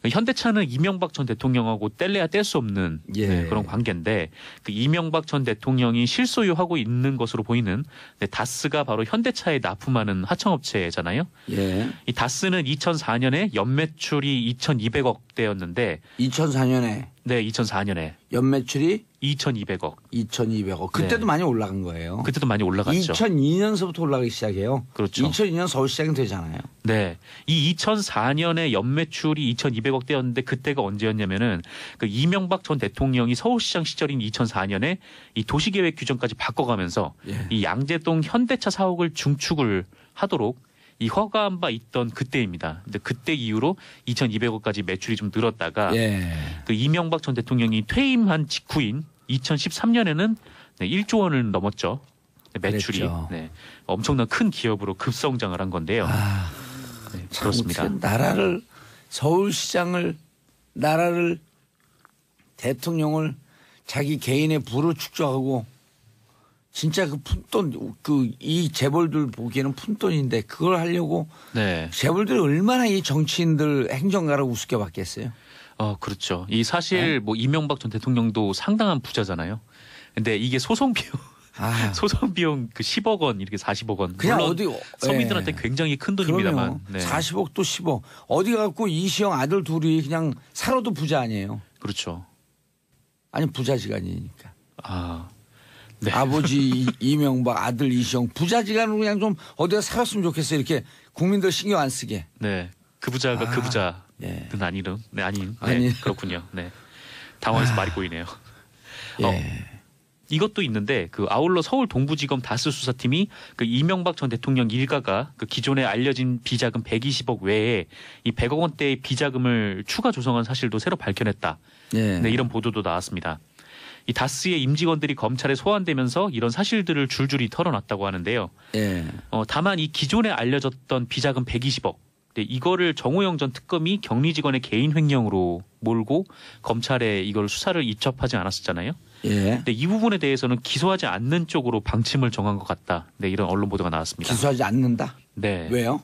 현대차는 이명박 전 대통령하고 뗄래야 뗄 수 없는 네, 그런 관계인데 그 이명박 전 대통령이 실소유하고 있는 것으로 보이는 네, 다스가 바로 현대차에 납품하는 하청업체잖아요. 예. 이 다스는 2004년에 연매출이 2,200억대였는데 2004년에 네, 2004년에 연매출이 2,200억. 2,200억. 그때도 네. 많이 올라간 거예요. 그때도 많이 올라갔죠. 2002년서부터 올라가기 시작해요. 그렇죠. 2002년 서울 시작은 되잖아요. 네. 이 2004년에 연매출이 2,200억대였는데 그때가 언제였냐면은 그 이명박 전 대통령이 서울시장 시절인 2004년에 이 도시계획 규정까지 바꿔가면서 이 양재동 현대차 사옥을 중축을 하도록 이 허가한 바 있던 그때입니다. 근데 그때 이후로 2,200억까지 매출이 좀 늘었다가 그 이명박 전 대통령이 퇴임한 직후인 2013년에는 네, 1조 원을 넘었죠. 네, 매출이. 네, 엄청난 큰 기업으로 급성장을 한 건데요. 네, 그렇습니다. 나라를 서울시장을 나라를 대통령을 자기 개인의 부로 축적하고 진짜 그 푼돈 이 재벌들 보기에는 푼돈인데 그걸 하려고 네. 재벌들이 얼마나 이 정치인들 행정가를 우습게 봤겠어요. 그렇죠. 이 사실 뭐 이명박 전 대통령도 상당한 부자잖아요. 근데 이게 소송 비용 소송 비용 그 10억 원 이렇게 40억 원. 그냥 물론 어디 서민들한테 굉장히 큰 돈입니다만. 네. 40억도 10억. 어디 갖고 이시영 아들 둘이 그냥 살아도 부자 아니에요. 그렇죠. 아니 부자지간이니까. 네. 아버지 이명박 아들 이시영 부자지간으로 그냥 좀 어디가 살았으면 좋겠어요. 이렇게 국민들 신경 안 쓰게. 네. 그 부자가 그 부자는 아니는. 네, 아닌. 네. 그렇군요. 네. 당황해서 말이 꼬이네요. 이것도 있는데 그 아울러 서울 동부지검 다스 수사팀이 그 이명박 전 대통령 일가가 그 기존에 알려진 비자금 120억 외에 이 100억 원대의 비자금을 추가 조성한 사실도 새로 밝혀냈다. 네, 이런 보도도 나왔습니다. 이 다스의 임직원들이 검찰에 소환되면서 이런 사실들을 줄줄이 털어놨다고 하는데요. 다만 이 기존에 알려졌던 비자금 120억 네, 이거를 정호영 전 특검이 격리 직원의 개인 횡령으로 몰고 검찰에 이걸 수사를 입첩하지 않았었잖아요. 근데 이 부분에 대해서는 기소하지 않는 쪽으로 방침을 정한 것 같다. 네, 이런 언론 보도가 나왔습니다. 기소하지 않는다? 네. 왜요?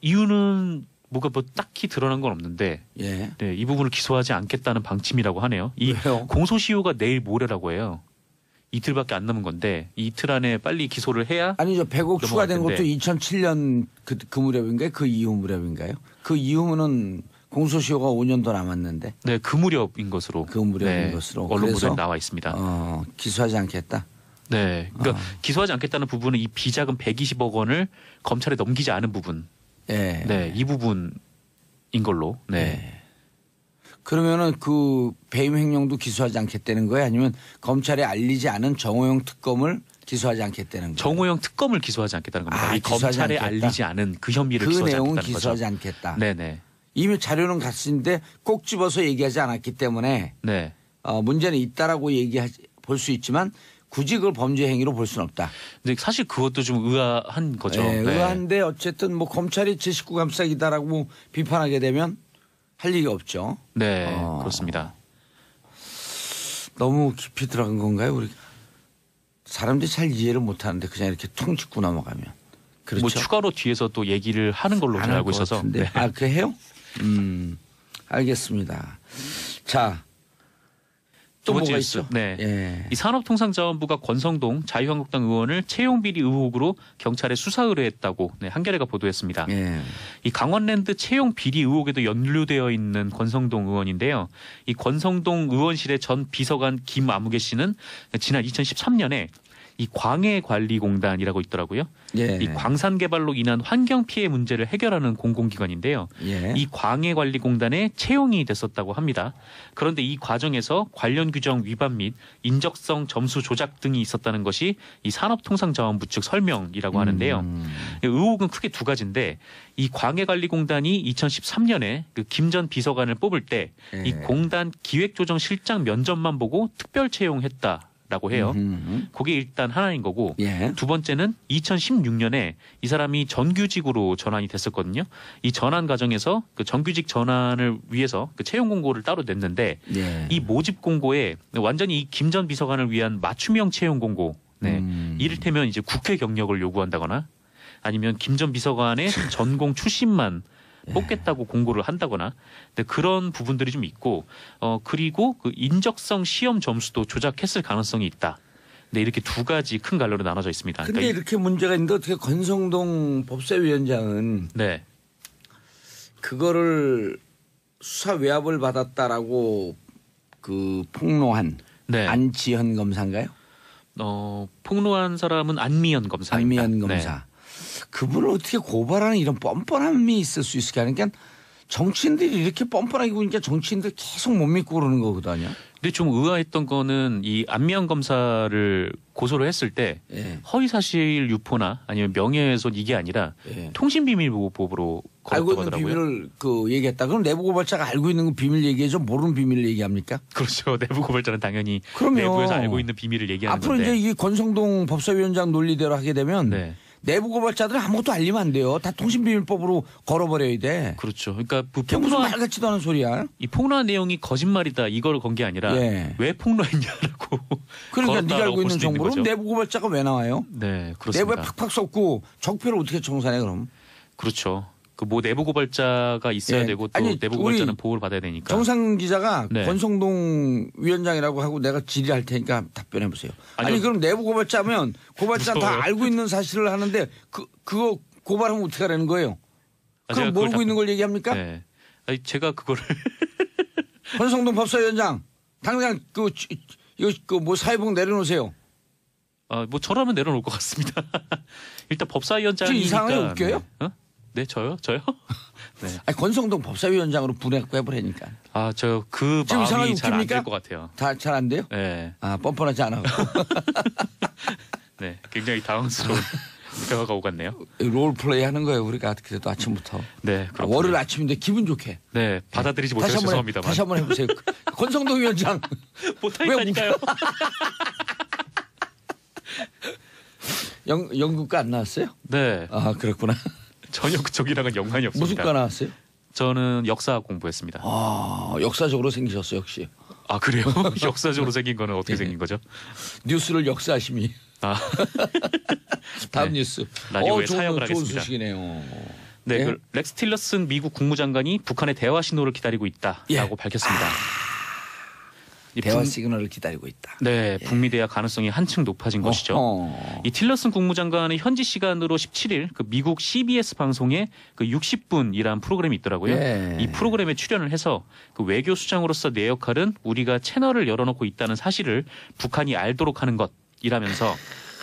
이유는 뭐가 뭐 딱히 드러난 건 없는데 네, 이 부분을 기소하지 않겠다는 방침이라고 하네요. 이 왜요? 공소시효가 내일 모레라고 해요. 이틀밖에 안 남은 건데 이틀 안에 빨리 기소를 해야 아니죠. 100억 추가된 텐데. 것도 2007년 그 무렵인가요? 그 이후 무렵인가요? 그 이후는 공소시효가 5년 더 남았는데. 네, 그 무렵인 것으로. 그 무렵인 것으로. 언론 그래서 보도에 나와 있습니다. 기소하지 않겠다. 네, 그러니까 기소하지 않겠다는 부분은 이 비자금 120억 원을 검찰에 넘기지 않은 부분. 네, 이 부분인 걸로. 네. 그러면은 그 배임 횡령도 기소하지 않겠다는 거예요? 아니면 검찰에 알리지 않은 정호영 특검을 기소하지 않겠다는 거예요? 정호영 특검을 기소하지 않겠다는 겁니다. 이 검찰에 않겠다. 알리지 않은 그 혐의를 그 기소하지 내용은 않겠다는 기소하지 거죠. 않겠다. 네네. 이미 자료는 같은데 꼭 집어서 얘기하지 않았기 때문에 네. 문제는 있다라고 볼 수 있지만 굳이 그걸 범죄 행위로 볼 수는 없다. 근데 사실 그것도 좀 의아한 거죠. 네, 네. 의아한데 어쨌든 뭐 검찰이 제 식구 감싸기다라고 비판하게 되면 할 리가 없죠. 네, 그렇습니다. 너무 깊이 들어간 건가요? 우리 사람들이 잘 이해를 못하는데 그냥 이렇게 통 짚고 넘어가면. 그렇죠. 뭐 추가로 뒤에서 또 얘기를 하는 걸로 안 잘 할 알고 것 있어서. 같은데. 네. 아, 그래요? 알겠습니다. 자, 또 두 번째 뭐가 뉴스. 있죠? 네. 예. 이 산업통상자원부가 권성동 자유한국당 의원을 채용비리 의혹으로 경찰에 수사 의뢰했다고 한겨레가 보도했습니다. 예. 이 강원랜드 채용 비리 의혹에도 연루되어 있는 권성동 의원인데요. 이 권성동 의원실의 전 비서관 김아무개 씨는 지난 2013년에 이 광해관리공단이라고 있더라고요. 예. 이 광산 개발로 인한 환경 피해 문제를 해결하는 공공기관인데요. 예. 이 광해관리공단에 채용이 됐었다고 합니다. 그런데 이 과정에서 관련 규정 위반 및 인적성 점수 조작 등이 있었다는 것이 이 산업통상자원부 측 설명이라고 하는데요. 의혹은 크게 두 가지인데 이 광해관리공단이 2013년에 그 김 전 비서관을 뽑을 때 이 공단 기획조정실장 면접만 보고 특별 채용했다라고 해요. 그게 일단 하나인 거고 예. 두 번째는 2016년에 이 사람이 정규직으로 전환이 됐었거든요. 이 전환 과정에서 그 정규직 전환을 위해서 그 채용 공고를 따로 냈는데 예. 이 모집 공고에 완전히 이 김 전 비서관을 위한 맞춤형 채용 공고, 네. 이를테면 이제 국회 경력을 요구한다거나 아니면 김 전 비서관의 전공 출신만 뽑겠다고 공고를 한다거나 근데 그런 부분들이 좀 있고 그리고 그 인적성 시험 점수도 조작했을 가능성이 있다. 네, 이렇게 두 가지 큰 갈래로 나눠져 있습니다. 근데 그러니까 이렇게 문제가 있는데 어떻게 권성동 법사위원장은 네. 그거를 수사 외압을 받았다라고 그 폭로한 네. 안지현 검사인가요? 폭로한 사람은 안미연 검사입니다. 안미연 검사. 그분을 어떻게 고발하는 이런 뻔뻔함이 있을 수 있을까? 그러니까 정치인들이 이렇게 뻔뻔하게 보니까 정치인들 계속 못 믿고 그러는 거거든요. 근데 좀 의아했던 거는 이 안미연 검사를 고소를 했을 때 예. 허위사실 유포나 아니면 명예훼손 이게 아니라 예. 통신비밀보호법으로 알고 걸었다고 있는 하더라고요. 비밀을 그 얘기했다. 그럼 내부 고발자가 알고 있는 거 비밀 얘기해줘? 모르는 비밀을 얘기합니까? 그렇죠. 내부 고발자는 당연히 그럼요. 내부에서 알고 있는 비밀을 얘기하는 앞으로 건데. 이제 이 권성동 법사위원장 논리대로 하게 되면 네. 내부 고발자들은 아무것도 알리면 안 돼요. 다 통신비밀법으로 걸어버려야 돼. 그렇죠. 그러니까 그 그게 무슨 말 폭로한 같지도 않은 소리야. 이 폭로한 내용이 거짓말이다 이걸 건 게 아니라 예. 왜 폭로했냐라고. 그러니까 네가 걸었다라고 알고 볼 있는 수도 있는 정보로 거죠. 내부 고발자가 왜 나와요? 네, 그렇습니다. 내부에 팍팍 쏟고 적폐를 어떻게 청산해 그럼? 그렇죠. 그 뭐 내부 고발자가 있어야 예. 되고 또 아니, 내부 우리 고발자는 보호를 받아야 되니까. 정상 기자가 네. 권성동 위원장이라고 하고 내가 질의할 테니까 답변해 보세요. 아니 아니요. 그럼 내부 고발자면 고발자는 다 무서워요. 알고 있는 사실을 하는데 그거 고발하면 어떻게 하라는 거예요? 아, 제가 그럼 그걸 모르고 있는 걸 얘기합니까? 네. 아니 제가 그거를 권성동 법사위원장 당장 이거 그 뭐 사회복 내려놓으세요. 뭐 저라면 내려놓을 것 같습니다. 일단 법사위원장이니까. 지금 이상하게 웃겨요? 네. 네, 저요? 네. 아니, 권성동 법사위원장으로 분해갖고 해보라니까. 저 그 지금 이상하게 마음이 잘 안 웃깁니까? 될 것 같아요. 다 잘 안 돼요? 네, 아 뻔뻔하지 않아. 네, 굉장히 당황스러운 대화가 오갔네요. 롤플레이 하는 거예요 우리가 그래도 아침부터. 네, 그렇군요. 월요일 아침인데 기분 좋게. 네, 받아들이지 못해서 죄송합니다만. 다시 한번 해보세요. 권성동 위원장. 못하겠다니까요. 연극과 안 나왔어요? 네, 아 그렇구나. 전혀 그쪽이랑은 연관이 없습니다. 무슨 과 나왔어요? 저는 역사 공부했습니다. 아 역사적으로 생기셨어 역시. 아 그래요? 역사적으로 생긴 거는 어떻게 네. 생긴 거죠? 뉴스를 역사하심이. 아, 다음 네. 뉴스. 라디오에 좋은, 사역을 좋은 하겠습니다. 소식이네요. 네, 예? 그 렉스 틸러슨 미국 국무장관이 북한의 대화 신호를 기다리고 있다라고 예. 밝혔습니다. 이 대화 북- 시그널을 기다리고 있다. 네, 북미 대화 가능성이 한층 높아진 것이죠. 어허. 이 틸러슨 국무장관은 현지 시간으로 17일 그 미국 CBS 방송에 그 60분이라는 프로그램이 있더라고요. 예. 이 프로그램에 출연을 해서 그 외교 수장으로서 내 역할은 우리가 채널을 열어놓고 있다는 사실을 북한이 알도록 하는 것이라면서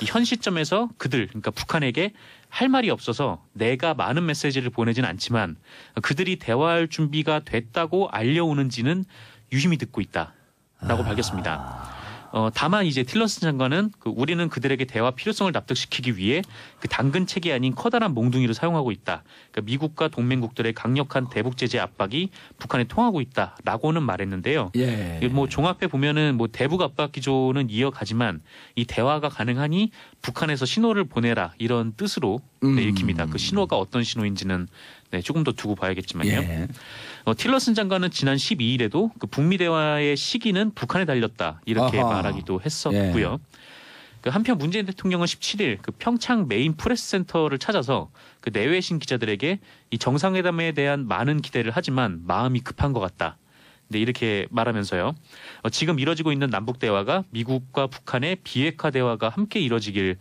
이 현 시점에서 그러니까 북한에게 할 말이 없어서 내가 많은 메시지를 보내진 않지만 그들이 대화할 준비가 됐다고 알려오는지는 유심히 듣고 있다라고 밝혔습니다. 다만 이제 틸러슨 장관은 우리는 그들에게 대화 필요성을 납득시키기 위해 그 당근 책이 아닌 커다란 몽둥이를 사용하고 있다. 그러니까 미국과 동맹국들의 강력한 대북 제재 압박이 북한에 통하고 있다라고는 말했는데요. 예. 뭐 종합해 보면은 뭐 대북 압박 기조는 이어가지만 이 대화가 가능하니 북한에서 신호를 보내라 이런 뜻으로 읽힙니다. 그 신호가 어떤 신호인지는 조금 더 두고 봐야겠지만요. 예. 틸러슨 장관은 지난 12일에도 그 북미 대화의 시기는 북한에 달렸다 이렇게 아하. 말하기도 했었고요. 그 한편 문재인 대통령은 17일 그 평창 메인 프레스센터를 찾아서 그 내외신 기자들에게 이 정상회담에 대한 많은 기대를 하지만 마음이 급한 것 같다. 네, 이렇게 말하면서요. 지금 이뤄지고 있는 남북 대화가 미국과 북한의 비핵화 대화가 함께 이뤄지길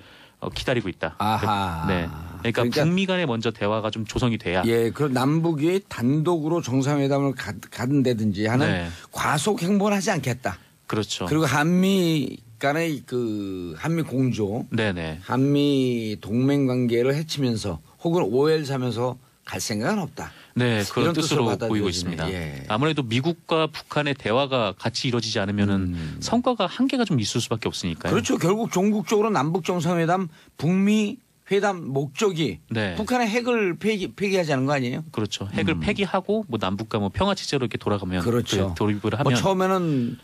기다리고 있다. 아하. 네. 그러니까 북미 간에 먼저 대화가 좀 조성이 돼야. 예, 그럼 남북이 단독으로 정상회담을 가든다든지 하는 네. 과속 행보는 하지 않겠다. 그렇죠. 그리고 한미 간의 그 한미 공조, 네네. 한미 동맹 관계를 해치면서 혹은 오해를 사면서 갈 생각은 없다. 네, 그런 이런 뜻으로 받아들여지네. 보이고 있습니다. 예. 아무래도 미국과 북한의 대화가 같이 이루어지지 않으면은 성과가 한계가 좀 있을 수밖에 없으니까요. 그렇죠. 결국 종국적으로 남북 정상회담, 북미 회담 목적이 네. 북한의 핵을 폐기하자는 거 아니에요? 그렇죠. 핵을 폐기하고 뭐 남북과 뭐 평화 체제로 이렇게 돌아가면 그렇죠. 돌입을 하면 뭐 처음에는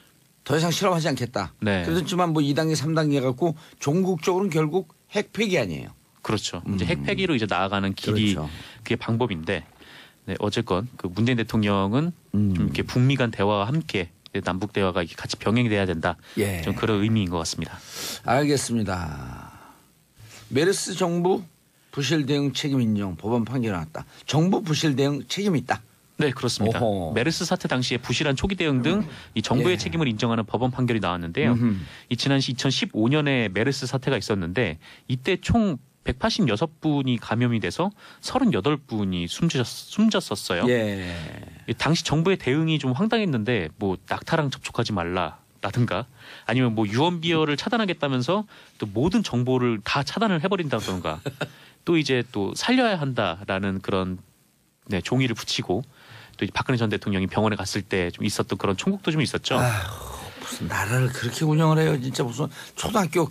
더 이상 실험하지 않겠다. 네. 그렇지만 뭐 2단계, 3단계 갖고 종국적으로는 결국 핵 폐기 아니에요. 그렇죠. 이제 핵 폐기로 이제 나아가는 길이 그렇죠. 그게 방법인데 네, 어쨌건 그 문재인 대통령은 좀 이렇게 북미 간 대화와 함께 남북 대화가 이렇게 같이 병행이 돼야 된다. 예. 좀 그런 의미인 것 같습니다. 알겠습니다. 메르스 정부 부실 대응 책임 인정 법원 판결 나왔다. 정부 부실 대응 책임 있다. 네, 그렇습니다. 오호. 메르스 사태 당시에 부실한 초기 대응 등 이 정부의 예. 책임을 인정하는 법원 판결이 나왔는데요. 이 지난 2015년에 메르스 사태가 있었는데 이때 총 186분이 감염이 돼서 38분이 숨졌었어요. 예. 당시 정부의 대응이 좀 황당했는데 뭐 낙타랑 접촉하지 말라라든가 아니면 뭐 유언비어를 차단하겠다면서 또 모든 정보를 다 차단을 해버린다던가 또 이제 또 살려야 한다라는 그런 종이를 붙이고 또 이제 박근혜 전 대통령이 병원에 갔을 때 좀 있었던 그런 총국도 좀 있었죠. 아휴, 무슨 나라를 그렇게 운영을 해요. 진짜 무슨 초등학교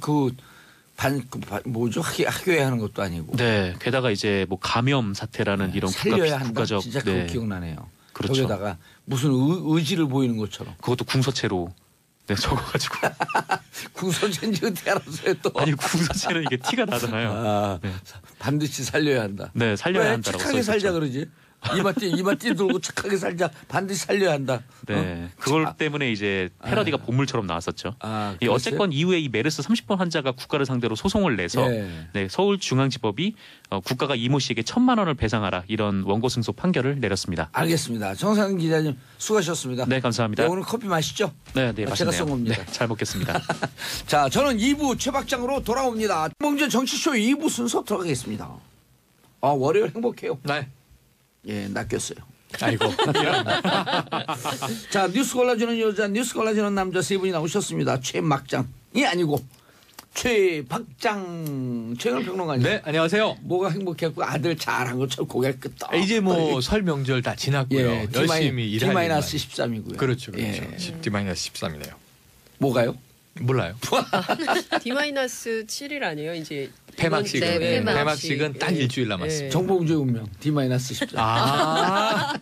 뭐죠? 학교에 하는 것도 아니고. 네, 게다가 이제 뭐 감염 사태라는 이런 살려야 한다. 국가적 진짜 그거 기억나네요. 그렇죠. 거기다가 무슨 의지를 보이는 것처럼. 그것도 궁서체로 적어가지고 궁서체인지 어떻게 알았어요 또. 아니 궁서체는 이게 티가 나잖아요. 아, 네. 반드시 살려야 한다. 네, 살려야 왜 한다라고 착하게 살자 써있었죠. 그러지? 이마띠 돌고 착하게 살자. 반드시 살려야 한다. 네, 그걸 자. 때문에 이제 패러디가 본물처럼 나왔었죠. 아, 이 어쨌건 이후에 이 메르스 30번 환자가 국가를 상대로 소송을 내서 예. 서울중앙지법이 국가가 이모 씨에게 1,000만 원을 배상하라 이런 원고 승소 판결을 내렸습니다. 알겠습니다. 정상 기자님 수고하셨습니다. 네, 감사합니다. 네, 오늘 커피 마시죠? 네, 제가 맛있네요. 쏜 겁니다. 네, 잘 먹겠습니다. 자, 저는 2부 최박장으로 돌아옵니다. 봉준 정치쇼 2부 순서 들어가겠습니다. 월요일 행복해요. 네. 예, 낚였어요. 아이고. 자, 뉴스 골라주는 여자, 뉴스 골라주는 남자 세 분이 나오셨습니다. 최막장이 아니고 최박장 최근 평론가님. 네, 안녕하세요. 뭐가 행복했고 아들 잘한 것처럼 고개를 끄덕. 이제 뭐 설 명절 다 지났고요. 예, 열심히 일할 일만. D-13이고요. 그렇죠. 예. D-13이네요. 뭐가요? 몰라요. D-7일 아니에요? 이제 폐막식은 네, 폐막식. 폐막식은 딱 일주일 남았습니다. 정봉주의 운명 D-13. 자,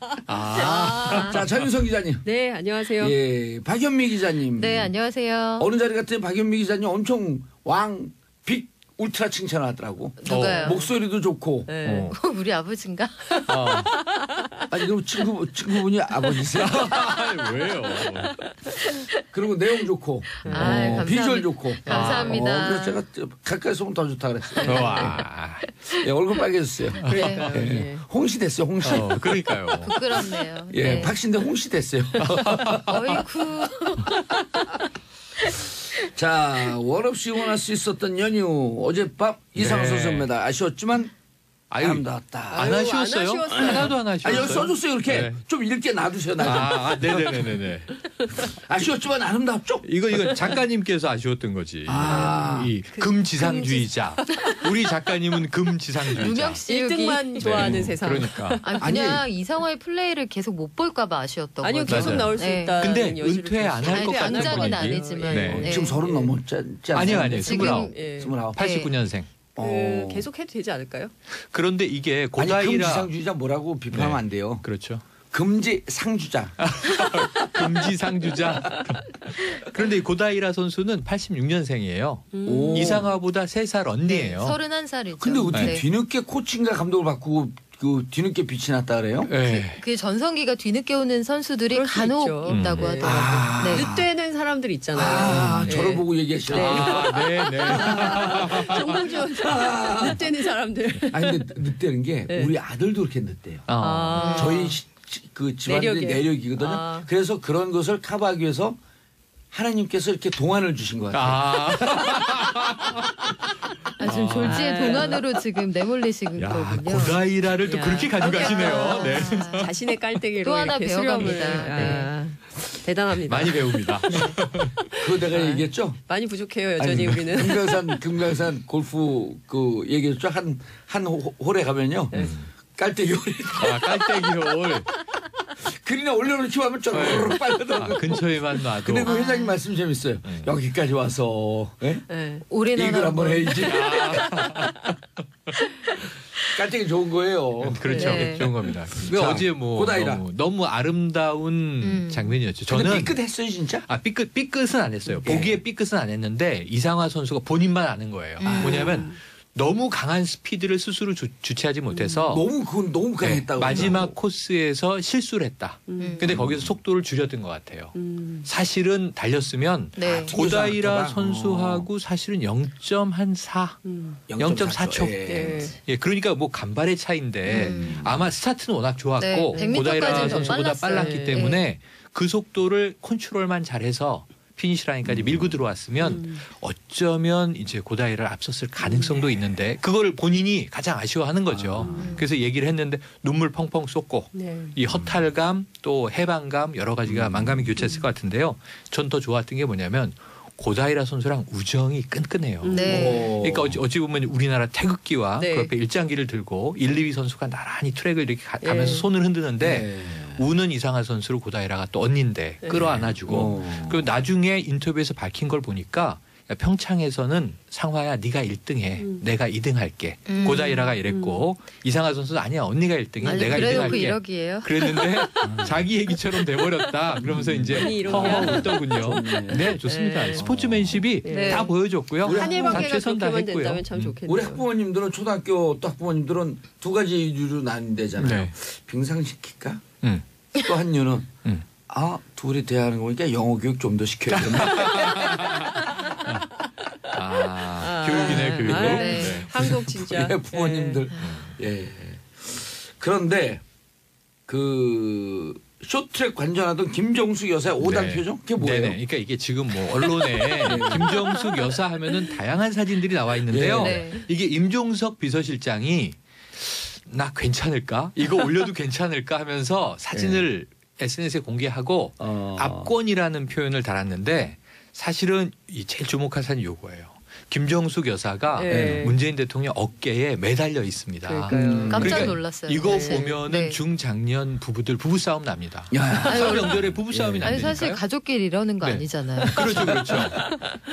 전윤성 기자님. 네, 안녕하세요. 예, 박현미 기자님. 네, 안녕하세요. 어느 자리 같은 박현미 기자님 엄청 빅 울트라 칭찬하더라고. 누가요? 목소리도 좋고. 네. 우리 아버지인가? 아니 그럼 친구분이 아버지세요? 왜요? 그리고 내용 좋고. 감사합니다. 비주얼 좋고. 감사합니다. 그래서 제가 가까이서 보면 더 좋다 그랬어요. 와. 예, 얼굴 빨개졌어요. 그래요. 네. 홍시 됐어요. 홍시. 그러니까요. 부끄럽네요. 예, 네. 박신대 홍시 됐어요. 어이쿠. 자, 월 없이 원할 수 있었던 연휴 어젯밤 이상한 네. 선수입니다. 아쉬웠지만 아유, 아름다웠다. 안 하셨어요? 안 하셨어요. 하나도 안 하셨어요. 여기 써줬어요. 이렇게 네. 좀 읽게 놔두세요. 나중에. 네네네네. 아쉬웠지만 아름답죠? 이거 작가님께서 아쉬웠던 거지. 이 금지상주의자. 우리 작가님은 금지상주의자. 누명 씌우기. 1등만 좋아하는 네. 세상. 그러니까. 아니, 그냥 이상화의 플레이를 계속 못 볼까봐 아쉬웠던 아니요, 거죠. 계속 맞아요. 나올 수 네. 있다. 근데 은퇴 안 할 것 같은 당장은 분위기. 아니지만. 네. 지금 30 넘었지 않아요? 아니요. 지금 29. 예. 29. 89년생. 계속 해도 되지 않을까요? 그런데 이게 아니 고다이라 금지상주의자 뭐라고 비판하면 네. 안 돼요. 그렇죠. 금지상주자. 금지상주자. 그런데 이 고다이라 선수는 86년생이에요. 이상화보다 3살 언니예요. 31살이죠. 근데 어떻게 네. 뒤늦게 코칭과 감독을 바꾸고 그 뒤늦게 빛이 났다 그래요? 네. 그 전성기가 뒤늦게 오는 선수들이 그럴 수 간혹 있죠. 있다고 네. 하더라고요. 네. 늦되는 사람들 있잖아요. 저를 보고 얘기하시는 네. 정봉주 늦되는 사람들. 아니 근데 늦대는 게 네. 우리 아들도 그렇게 늦대요. 아. 그 집안의 내력에. 내력이거든요. 그래서 그런 것을 커버하기 위해서 하나님께서 이렇게 동안을 주신 것 같아요. 지금 졸지의 동안으로 지금 내몰리신 야, 거군요. 고다이라를 또 야. 그렇게 가져가시네요. 네. 자신의 깔때기로 또 하나 이렇게 배워갑니다. 수렴을. 네. 대단합니다. 많이 배웁니다. 그거 내가 얘기했죠. 많이 부족해요 여전히 아니, 우리는. 금강산 골프 그 얘기했죠. 한 홀에 가면요. 깔때기 홀이 깔때기 홀. 그린에 올려놓기 하면 쪼르르 빨려들어가고. 근처에만 놔도. 근데 그 회장님 말씀 재밌어요. 여기까지 와서 예? 네. 올해는 이걸 한번 해야지. 깔때기 좋은 거예요. 그렇죠. 네. 좋은 겁니다. 자, 어제 뭐 고다이라. 너무 아름다운 장면이었죠. 근데 저는 삐끗했어요 진짜. 삐끗은 안 했어요. 보기에 삐끗은 안 했는데 이상화 선수가 본인만 아는 거예요. 뭐냐면 너무 강한 스피드를 스스로 주체하지 못해서 그건 너무 네, 강했다고. 마지막 코스에서 실수를 했다. 근데 거기서 속도를 줄였던 것 같아요. 사실은 달렸으면 네. 고다이라 튀겨서 선수하고 사실은 0.4 0.4초. 네. 예, 그러니까 뭐 간발의 차이인데 아마 스타트는 워낙 좋았고 네, 100m 고다이라 까지는 선수보다 빨랐어요. 빨랐기 네. 때문에 그 속도를 컨트롤만 잘해서 피니시 라인까지 밀고 들어왔으면 어쩌면 이제 고다이라를 앞섰을 가능성도 있는데 그걸 본인이 가장 아쉬워하는 거죠. 그래서 얘기를 했는데 눈물 펑펑 쏟고 네. 이 허탈감 또 해방감 여러 가지가 만감이 교차했을 것 같은데요. 전 더 좋았던 게 뭐냐면 고다이라 선수랑 우정이 끈끈해요. 네. 그러니까 어찌 보면 우리나라 태극기와 네. 그 옆에 일장기를 들고 1, 2위 선수가 나란히 트랙을 이렇게 가면서 네. 손을 흔드는데 네. 우는 이상한 선수를 고다이라가 또 언니인데 끌어안아주고 그리고 나중에 인터뷰에서 밝힌 걸 보니까 야, 평창에서는 상화야 네가 1등해 내가 2등 할게 고다이라가 이랬고 이상한 선수는 아니야 언니가 1등해 아니, 내가 1등 그래놓고 할게 이러기예요. 그랬는데 자기 얘기처럼 돼버렸다 그러면서 이제 아니, 이러냐. 허허 웃더군요. 네 좋습니다. 네. 스포츠맨십이 네. 다 보여줬고요. 한일관계가 다 최선 그렇게만 다했고요. 된다면 참 좋겠네요. 우리 학부모님들은 초등학교 또 학부모님들은 두 가지 이유로 나뉜대잖아요. 네. 빙상시킬까? 음. 또 한 이유는 음. 둘이 대화하는 거 보니까 영어 교육 좀 더 시켜야겠네. 교육이네 교육. 아, 네. 한국 진짜. 예, 부모님들. 예. 그런데 그 쇼트트랙 관전하던 김정숙 여사의 5단 표정? 그게 뭐예요? 네네. 그러니까 이게 지금 뭐 언론에 김정숙 여사 하면은 다양한 사진들이 나와 있는데요. 네. 이게 임종석 비서실장이 나 괜찮을까? 이거 올려도 괜찮을까 하면서 사진을 SNS에 공개하고 압권이라는 표현을 달았는데 사실은 이 제일 주목할 사진이 요거예요. 김정숙 여사가 네. 문재인 대통령 어깨에 매달려 있습니다. 그러니까요. 깜짝 그러니까 놀랐어요. 이거 사실. 보면은 네. 중장년 부부들 부부싸움 납니다. 야. 설 명절에 부부싸움이 아니 난다니까요. 사실 가족끼리 이러는 거 네. 아니잖아요. 그렇죠.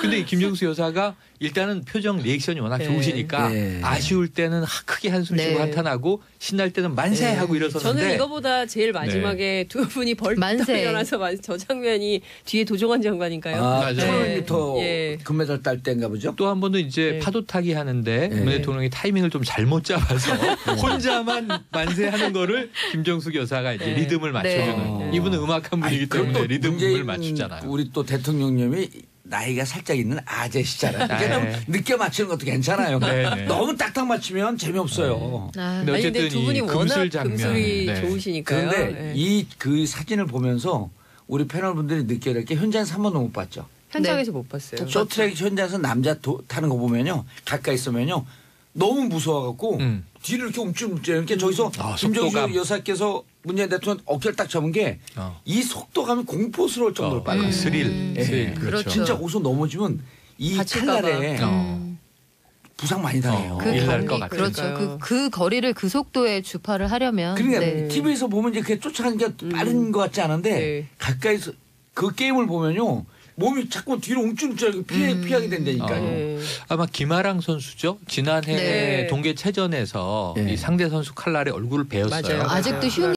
근데 이 김정수 여사가 일단은 표정 리액션이 워낙 네. 좋으시니까 네. 아쉬울 때는 크게 한숨 쉬고 네. 한탄하고 신날 때는 만세하고 일어섰는데 저는 이거보다 제일 마지막에 두 분이 벌떡 만세. 일어나서 저 장면이 뒤에 도종환 장관인가요? 맞아요. 1500m 예. 금메달 딸 때인가 보죠? 또 한 번은 이제 네. 파도 타기 하는데 문 대통령이 타이밍을 좀 잘못 잡아서 혼자만 만세하는 거를 김정숙 여사가 이제 네. 리듬을 맞춰주는 네. 이분은 음악한 분이기 때문에 그것도 리듬을 문재인 맞추잖아요. 우리 또 대통령님이 나이가 살짝 있는 아재시잖아요. 그러니까 네. 좀 늦게 맞추는 것도 괜찮아요. 네, 네. 너무 딱딱 맞추면 재미없어요. 아, 근데 아니 근데 어쨌든 두 분이 이 워낙 금술 장면. 금술이 네. 좋으시니까요. 그런데 네. 이 그 사진을 보면서 우리 패널분들이 느껴야 될 게 현장에서 한 번도 못 봤죠. 현장에서 못 봤어요. 쇼트트랙 현장에서 남자 타는 거 보면요. 가까이 있으면요. 너무 무서워갖고 뒤를 이렇게 움찔움찔. 그러니까 저기서 김정주 속도감. 여사께서 문재인 대통령 어깨를 딱 잡은 게 이 속도감이 공포스러울 정도로 빨라요. 스릴. 예. 스릴. 그렇죠. 진짜 옷서 넘어지면 이 다칠까 칼날에 부상 많이 당해요. 그 일날 경리, 것 같아요. 그렇죠. 그 거리를 그 속도에 주파를 하려면 그러니까 네. TV에서 보면 이제 그게 쫓아가는 게 빠른 것 같지 않은데 네. 가까이서 그 게임을 보면요 몸이 자꾸 뒤로 움찔움찔 피하게 된다니까요. 네. 아마 김아랑 선수죠. 지난해 네. 동계체전에서 네. 이 상대 선수 칼날에 얼굴을 베었어요. 맞아요. 아직도 흉